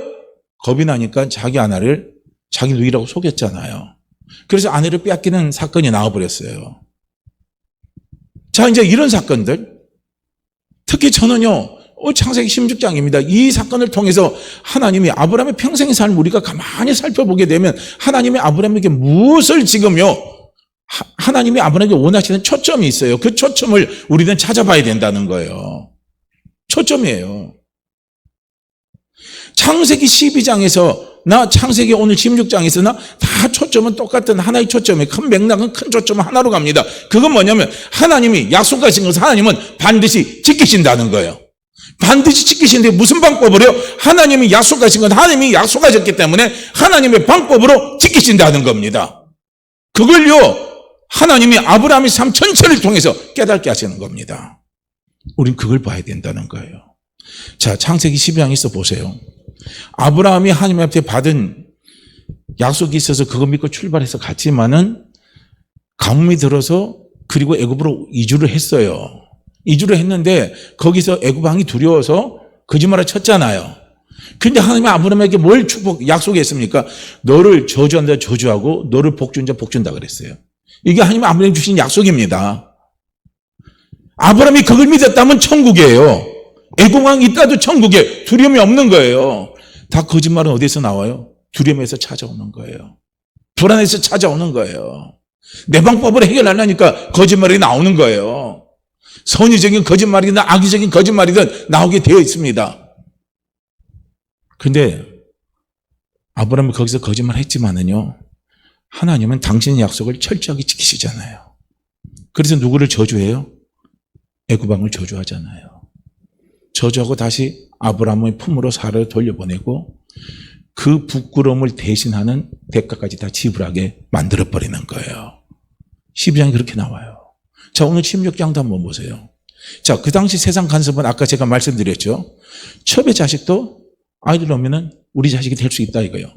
겁이 나니까 자기 아내를 자기 누이라고 속였잖아요. 그래서 아내를 빼앗기는 사건이 나와버렸어요. 자, 이제 이런 사건들, 특히 저는요, 창세기 16장입니다. 이 사건을 통해서 하나님이 아브라함의 평생의 삶을 우리가 가만히 살펴보게 되면 하나님이 아브라함에게 무엇을 지금요, 하나님이 아브라함에게 원하시는 초점이 있어요. 그 초점을 우리는 찾아봐야 된다는 거예요. 초점이에요. 창세기 12장에서나 창세기 오늘 16장에서나 다 초점은 똑같은 하나의 초점이에요. 큰 맥락은 큰 초점은 하나로 갑니다. 그건 뭐냐면 하나님이 약속하신 것을 하나님은 반드시 지키신다는 거예요. 반드시 지키시는데 무슨 방법으로요? 하나님이 약속하신 건 하나님이 약속하셨기 때문에 하나님의 방법으로 지키신다는 겁니다. 그걸요, 하나님이 아브라함의 삶 전체를 통해서 깨닫게 하시는 겁니다. 우린 그걸 봐야 된다는 거예요. 자, 창세기 12장에서 보세요. 아브라함이 하나님 앞에 받은 약속이 있어서 그거 믿고 출발해서 갔지만은 가뭄이 들어서 그리고 애굽으로 이주를 했어요. 이주를 했는데 거기서 애굽 왕이 두려워서 거짓말을 쳤잖아요. 근데 하나님이 아브라함에게 뭘 약속했습니까? 너를 저주한다 저주하고 너를 복준다 복준다 그랬어요. 이게 하나님이 아브라함에게 주신 약속입니다. 아브라함이 그걸 믿었다면 천국이에요. 애굽 왕이 있다도 천국에 두려움이 없는 거예요. 다 거짓말은 어디서 나와요? 두려움에서 찾아오는 거예요. 불안해서 찾아오는 거예요. 내 방법으로 해결하려니까 거짓말이 나오는 거예요. 선의적인 거짓말이든 악의적인 거짓말이든 나오게 되어 있습니다. 근데 아브라함이 거기서 거짓말 했지만은요, 하나님은 당신의 약속을 철저하게 지키시잖아요. 그래서 누구를 저주해요? 애굽 왕을 저주하잖아요. 저주하고 다시 아브라함의 품으로 사라를 돌려보내고 그 부끄러움을 대신하는 대가까지 다 지불하게 만들어버리는 거예요. 12장이 그렇게 나와요. 자, 오늘 16장도 한번 보세요. 자, 그 당시 세상 간섭은 아까 제가 말씀드렸죠. 첩의 자식도 아이들 오면은 우리 자식이 될 수 있다 이거예요.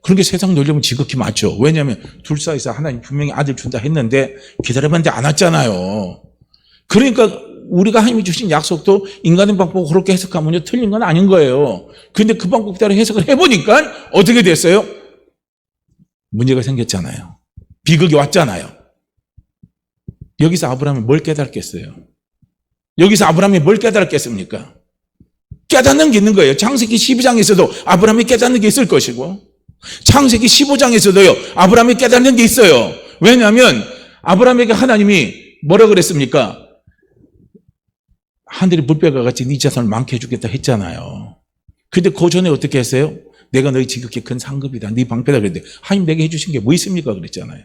그런 게 세상 논리면 지극히 맞죠. 왜냐하면 둘 사이에서 하나님 분명히 아들 준다 했는데 기다려봤는데 안 왔잖아요. 그러니까 우리가 하나님이 주신 약속도 인간의 방법으로 그렇게 해석하면요, 틀린 건 아닌 거예요. 근데 그 방법대로 해석을 해보니까 어떻게 됐어요? 문제가 생겼잖아요. 비극이 왔잖아요. 여기서 아브라함이 뭘 깨달았겠어요? 여기서 아브라함이 뭘 깨달았겠습니까? 깨닫는 게 있는 거예요. 창세기 12장에서도 아브라함이 깨닫는 게 있을 것이고 창세기 15장에서도요, 아브라함이 깨닫는 게 있어요. 왜냐하면 아브라함에게 하나님이 뭐라 그랬습니까? 하늘이 물결과 같이 네 자손을 많게 해주겠다 했잖아요. 근데 그 전에 어떻게 했어요? 내가 너희 지극히 큰 상급이다, 네 방패다 그랬는데 하나님 내게 해주신 게 뭐 있습니까? 그랬잖아요.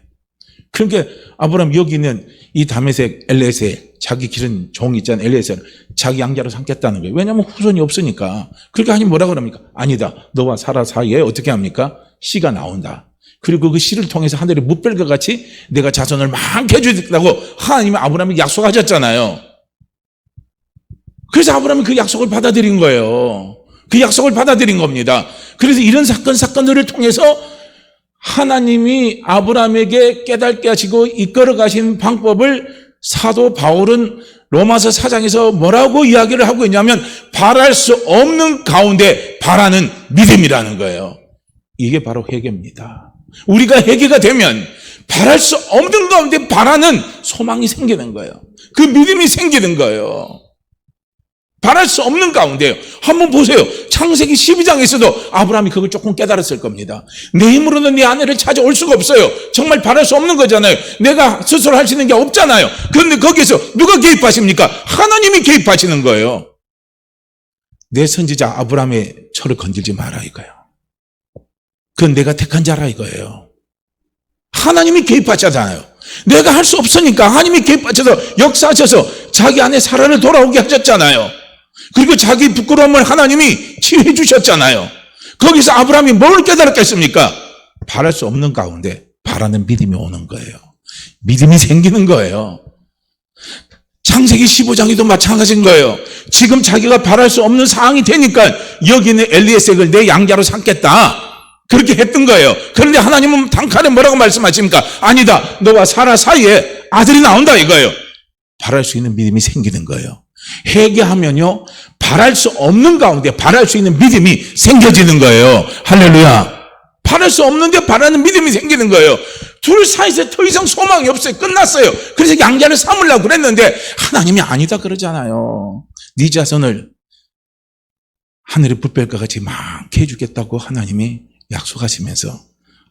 그러니까 아브라함 여기 있는 이 다메섹 엘리에셀, 자기 기른 종 있잖아요. 엘리에셀 자기 양자로 삼겠다는 거예요. 왜냐하면 후손이 없으니까. 그러니까 하나님 뭐라 그럽니까? 아니다, 너와 사라 사이에 어떻게 합니까? 씨가 나온다. 그리고 그 씨를 통해서 하늘의 무별과 같이 내가 자손을 많게 해주겠다고 하나님이 아브라함에게 약속하셨잖아요. 그래서 아브라함이 그 약속을 받아들인 거예요. 그 약속을 받아들인 겁니다. 그래서 이런 사건들을 통해서 하나님이 아브라함에게 깨닫게 하시고 이끌어 가신 방법을 사도 바울은 로마서 4장에서 뭐라고 이야기를 하고 있냐면 바랄 수 없는 가운데 바라는 믿음이라는 거예요. 이게 바로 회개입니다. 우리가 회개가 되면 바랄 수 없는 가운데 바라는 소망이 생기는 거예요. 그 믿음이 생기는 거예요. 바랄 수 없는 가운데요. 한번 보세요. 창세기 12장에서도 아브라함이 그걸 조금 깨달았을 겁니다. 내 힘으로는 내 아내를 찾아올 수가 없어요. 정말 바랄 수 없는 거잖아요. 내가 스스로 할 수 있는 게 없잖아요. 그런데 거기에서 누가 개입하십니까? 하나님이 개입하시는 거예요. 내 선지자 아브라함의 철을 건들지 마라 이거예요. 그건 내가 택한 자라 이거예요. 하나님이 개입하셨잖아요. 내가 할 수 없으니까 하나님이 개입하셔서 역사하셔서 자기 아내 사라를 돌아오게 하셨잖아요. 그리고 자기 부끄러움을 하나님이 치유해 주셨잖아요. 거기서 아브라함이 뭘 깨달았겠습니까? 바랄 수 없는 가운데 바라는 믿음이 오는 거예요. 믿음이 생기는 거예요. 창세기 15장에도 마찬가지인 거예요. 지금 자기가 바랄 수 없는 상황이 되니까 여기 있는 엘리에셀을 내 양자로 삼겠다, 그렇게 했던 거예요. 그런데 하나님은 단칼에 뭐라고 말씀하십니까? 아니다, 너와 사라 사이에 아들이 나온다 이거예요. 바랄 수 있는 믿음이 생기는 거예요. 회개하면요, 바랄 수 없는 가운데 바랄 수 있는 믿음이 생겨지는 거예요. 할렐루야. 바랄 수 없는데 바라는 믿음이 생기는 거예요. 둘 사이에서 더 이상 소망이 없어요. 끝났어요. 그래서 양자를 삼으려고 그랬는데 하나님이 아니다 그러잖아요. 네 자손을 하늘의 불별과 같이 많게 해주겠다고 하나님이 약속하시면서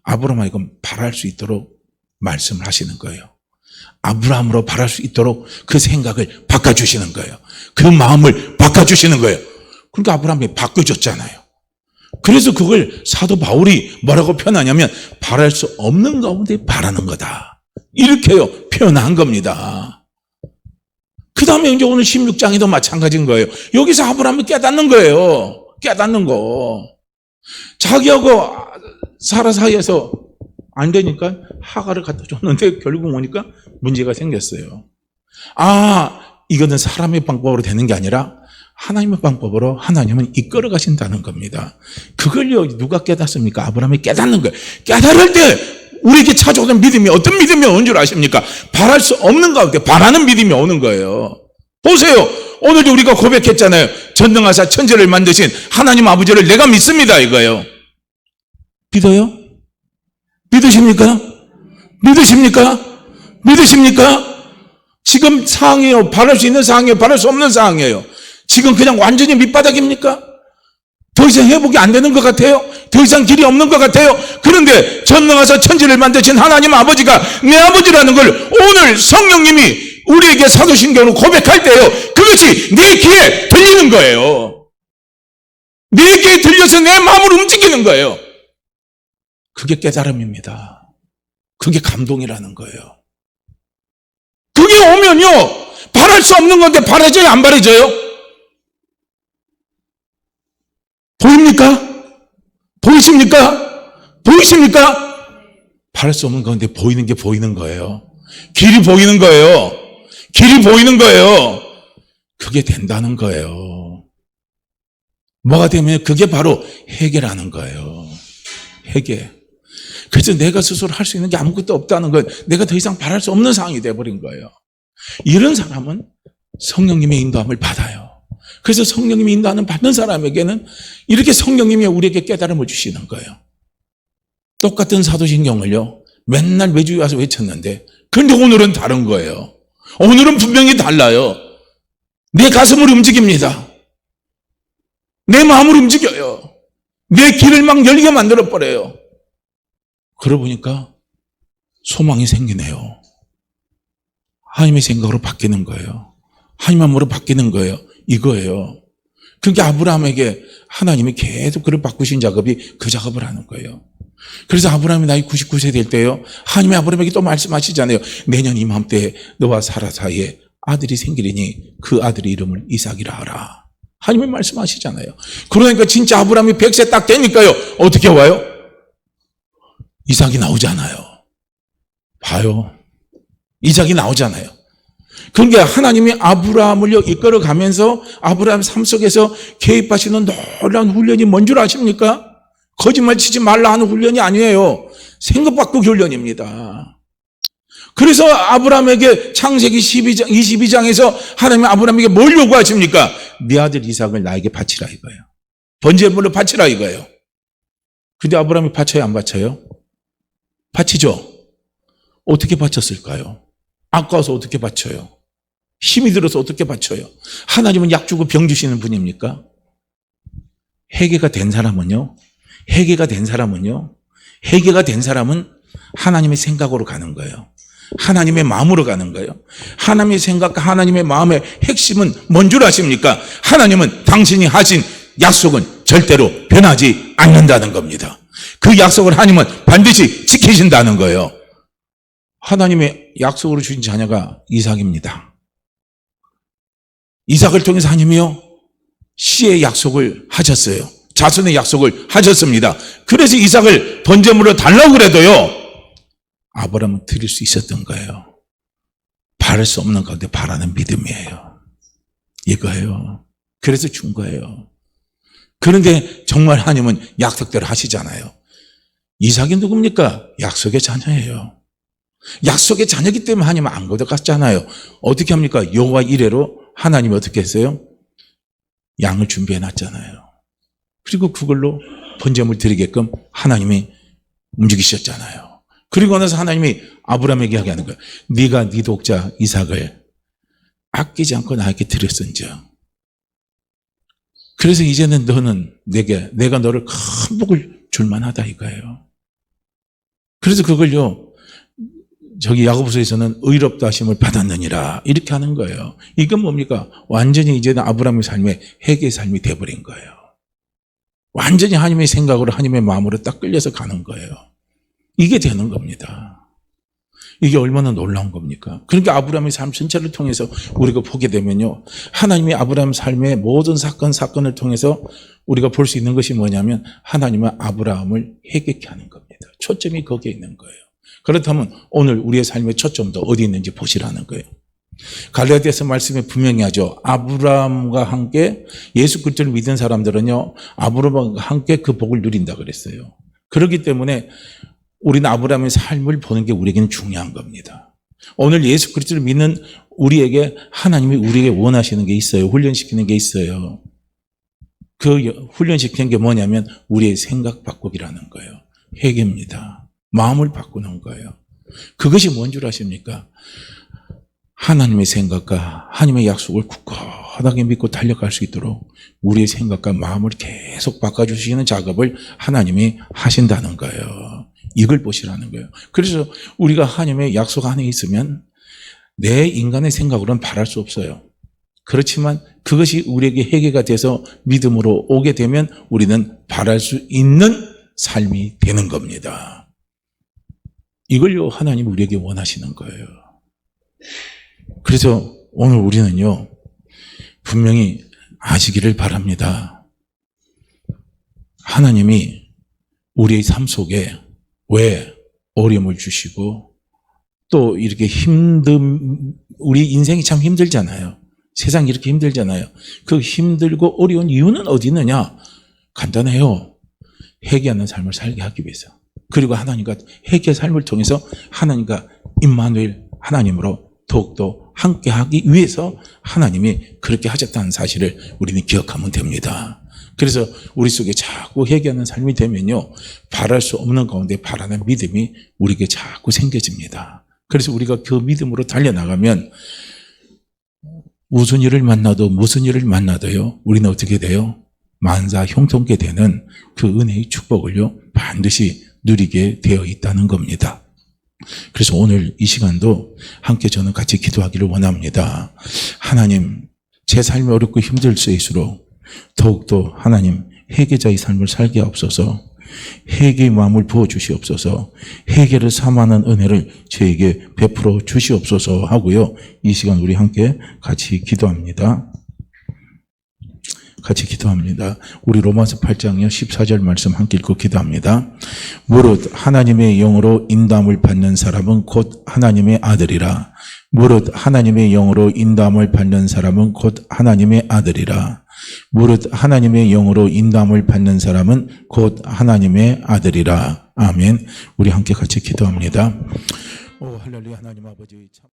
아브라함에게 바랄 수 있도록 말씀을 하시는 거예요. 아브라함으로 바랄 수 있도록 그 생각을 바꿔주시는 거예요. 그 마음을 바꿔주시는 거예요. 그러니까 아브라함이 바꿔줬잖아요. 그래서 그걸 사도 바울이 뭐라고 표현하냐면 바랄 수 없는 가운데 바라는 거다. 이렇게요 표현한 겁니다. 그 다음에 이제 오늘 16장에도 마찬가지인 거예요. 여기서 아브라함이 깨닫는 거예요. 깨닫는 거. 자기하고 사라 사이에서 안 되니까 하가를 갖다 줬는데 결국 오니까 문제가 생겼어요. 아, 이거는 사람의 방법으로 되는 게 아니라 하나님의 방법으로 하나님은 이끌어 가신다는 겁니다. 그걸요 누가 깨닫습니까? 아브라함이 깨닫는 거예요. 깨달을 때 우리에게 찾아오는 믿음이 어떤 믿음이 오는 줄 아십니까? 바랄 수 없는 가운데 바라는 믿음이 오는 거예요. 보세요. 오늘도 우리가 고백했잖아요. 전능하사 천지를 만드신 하나님 아버지를 내가 믿습니다 이거예요. 믿어요? 믿으십니까? 믿으십니까? 믿으십니까? 지금 상황이에요. 바랄 수 있는 상황이에요. 바랄 수 없는 상황이에요. 지금 그냥 완전히 밑바닥입니까? 더 이상 회복이 안 되는 것 같아요? 더 이상 길이 없는 것 같아요? 그런데 전능하사 천지를 만드신 하나님 아버지가 내 아버지라는 걸 오늘 성령님이 우리에게 사도신경으로 고백할 때요, 그것이 내 귀에 들리는 거예요. 내 귀에 들려서 내 마음을 움직이는 거예요. 그게 깨달음입니다. 그게 감동이라는 거예요. 그게 오면요, 바랄 수 없는 건데 바라져요, 안 바라져요? 보입니까? 보이십니까? 보이십니까? 바랄 수 없는 건데 보이는 게 보이는 거예요. 길이 보이는 거예요. 길이 보이는 거예요. 그게 된다는 거예요. 뭐가 되면 그게 바로 회개라는 거예요. 회개. 그래서 내가 스스로 할 수 있는 게 아무것도 없다는 건 내가 더 이상 바랄 수 없는 상황이 되어버린 거예요. 이런 사람은 성령님의 인도함을 받아요. 그래서 성령님이 인도하는 받는 사람에게는 이렇게 성령님이 우리에게 깨달음을 주시는 거예요. 똑같은 사도신경을요, 맨날 매주 와서 외쳤는데, 그런데 오늘은 다른 거예요. 오늘은 분명히 달라요. 내 가슴을 움직입니다. 내 마음을 움직여요. 내 길을 막 열리게 만들어버려요. 그러고 보니까 소망이 생기네요. 하나님의 생각으로 바뀌는 거예요. 하나님 마음으로 바뀌는 거예요. 이거예요. 그러니까 아브라함에게 하나님이 계속 그를 바꾸신 작업이 그 작업을 하는 거예요. 그래서 아브라함이 나이 99세 될 때요, 하나님이 아브라함에게 또 말씀하시잖아요. 내년 이맘때에 너와 사라 사이에 아들이 생기리니 그 아들의 이름을 이삭이라 하라. 하나님이 말씀하시잖아요. 그러니까 진짜 아브라함이 100세 딱 되니까요, 어떻게 와요? 이삭이 나오잖아요. 봐요. 이삭이 나오잖아요. 그러니까 하나님이 아브라함을 이끌어가면서 아브라함 삶 속에서 개입하시는 놀라운 훈련이 뭔 줄 아십니까? 거짓말 치지 말라 하는 훈련이 아니에요. 생각 바꾸기 훈련입니다. 그래서 아브라함에게 창세기 22장에서 하나님이 아브라함에게 뭘 요구하십니까? 네 아들 이삭을 나에게 바치라 이거예요. 번제물로 바치라 이거예요. 근데 아브라함이 바쳐요, 안 바쳐요? 바치죠? 어떻게 바쳤을까요? 아까워서 어떻게 바쳐요? 힘이 들어서 어떻게 바쳐요? 하나님은 약 주고 병 주시는 분입니까? 회개가 된 사람은요, 회개가 된 사람은 하나님의 생각으로 가는 거예요. 하나님의 마음으로 가는 거예요. 하나님의 생각과 하나님의 마음의 핵심은 뭔 줄 아십니까? 하나님은 당신이 하신 약속은 절대로 변하지 않는다는 겁니다. 그 약속을 하나님은 반드시 지키신다는 거예요. 하나님의 약속으로 주신 자녀가 이삭입니다. 이삭을 통해서 하나님이요, 씨의 약속을 하셨어요. 자손의 약속을 하셨습니다. 그래서 이삭을 번제물로 달라고 그래도요, 아브라함은 드릴 수 있었던 거예요. 바랄 수 없는 가운데 바라는 믿음이에요. 이거예요. 그래서 준 거예요. 그런데 정말 하나님은 약속대로 하시잖아요. 이삭이 누굽니까? 약속의 자녀예요. 약속의 자녀기 때문에 하나님 안 걷어갔잖아요. 어떻게 합니까? 여호와 이레로 하나님이 어떻게 했어요? 양을 준비해 놨잖아요. 그리고 그걸로 번제물 드리게끔 하나님이 움직이셨잖아요. 그리고 나서 하나님이 아브라함에게 이야기하는 거예요. 네가 네 독자 이삭을 아끼지 않고 나에게 드렸은지요. 그래서 이제는 너는 내가 너를 큰 복을 줄 만하다 이거예요. 그래서 그걸요, 저기 야고보서에서는 의롭다 하심을 받았느니라 이렇게 하는 거예요. 이건 뭡니까? 완전히 이제는 아브라함의 삶에 회개의 삶이 돼버린 거예요. 완전히 하나님의 생각으로 하나님의 마음으로 딱 끌려서 가는 거예요. 이게 되는 겁니다. 이게 얼마나 놀라운 겁니까? 그러니까 아브라함의 삶 전체를 통해서 우리가 보게 되면요, 하나님이 아브라함 삶의 모든 사건을 통해서 우리가 볼 수 있는 것이 뭐냐면 하나님은 아브라함을 회개케 하는 겁니다. 초점이 거기에 있는 거예요. 그렇다면 오늘 우리의 삶의 초점도 어디 있는지 보시라는 거예요. 갈라디아서 말씀에 분명히 하죠. 아브라함과 함께 예수 그리스도를 믿은 사람들은요, 아브라함과 함께 그 복을 누린다 그랬어요. 그렇기 때문에 우리는 아브라함의 삶을 보는 게 우리에게는 중요한 겁니다. 오늘 예수 그리스도를 믿는 우리에게 하나님이 우리에게 원하시는 게 있어요. 훈련시키는 게 있어요. 그 훈련시키는 게 뭐냐면 우리의 생각 바꾸기라는 거예요. 회개입니다. 마음을 바꾸는 거예요. 그것이 뭔 줄 아십니까? 하나님의 생각과 하나님의 약속을 굳건하게 믿고 달려갈 수 있도록 우리의 생각과 마음을 계속 바꿔주시는 작업을 하나님이 하신다는 거예요. 이걸 보시라는 거예요. 그래서 우리가 하나님의 약속 안에 있으면 내 인간의 생각으로는 바랄 수 없어요. 그렇지만 그것이 우리에게 회개가 돼서 믿음으로 오게 되면 우리는 바랄 수 있는 삶이 되는 겁니다. 이걸요, 하나님 우리에게 원하시는 거예요. 그래서 오늘 우리는요, 분명히 아시기를 바랍니다. 하나님이 우리의 삶 속에 왜 어려움을 주시고 또 이렇게 우리 인생이 참 힘들잖아요. 세상이 이렇게 힘들잖아요. 그 힘들고 어려운 이유는 어디 있느냐? 간단해요. 회개하는 삶을 살게 하기 위해서. 그리고 하나님과 회개의 삶을 통해서 하나님과 임마누엘 하나님으로 더욱더 함께하기 위해서 하나님이 그렇게 하셨다는 사실을 우리는 기억하면 됩니다. 그래서 우리 속에 자꾸 회개하는 삶이 되면요, 바랄 수 없는 가운데 바라는 믿음이 우리에게 자꾸 생겨집니다. 그래서 우리가 그 믿음으로 달려나가면 무슨 일을 만나도요, 우리는 어떻게 돼요? 만사 형통케 되는 그 은혜의 축복을요, 반드시 누리게 되어 있다는 겁니다. 그래서 오늘 이 시간도 함께 저는 같이 기도하기를 원합니다. 하나님, 제 삶이 어렵고 힘들 수있을수록 더욱더 하나님 회개자의 삶을 살게 하옵소서. 회개의 마음을 부어주시옵소서. 회개를 삼하는 은혜를 저에게 베풀어 주시옵소서 하고요, 이 시간 우리 함께 같이 기도합니다. 우리 로마서 8장이요 14절 말씀 함께 읽고 기도합니다. 무릇 하나님의 영으로 인도함을 받는 사람은 곧 하나님의 아들이라. 무릇 하나님의 영으로 인도함을 받는 사람은 곧 하나님의 아들이라. 무릇 하나님의 영으로 인도함을 받는 사람은 곧 하나님의 아들이라. 아멘. 우리 함께 같이 기도합니다. 오 할렐루야. 하나님 아버지 참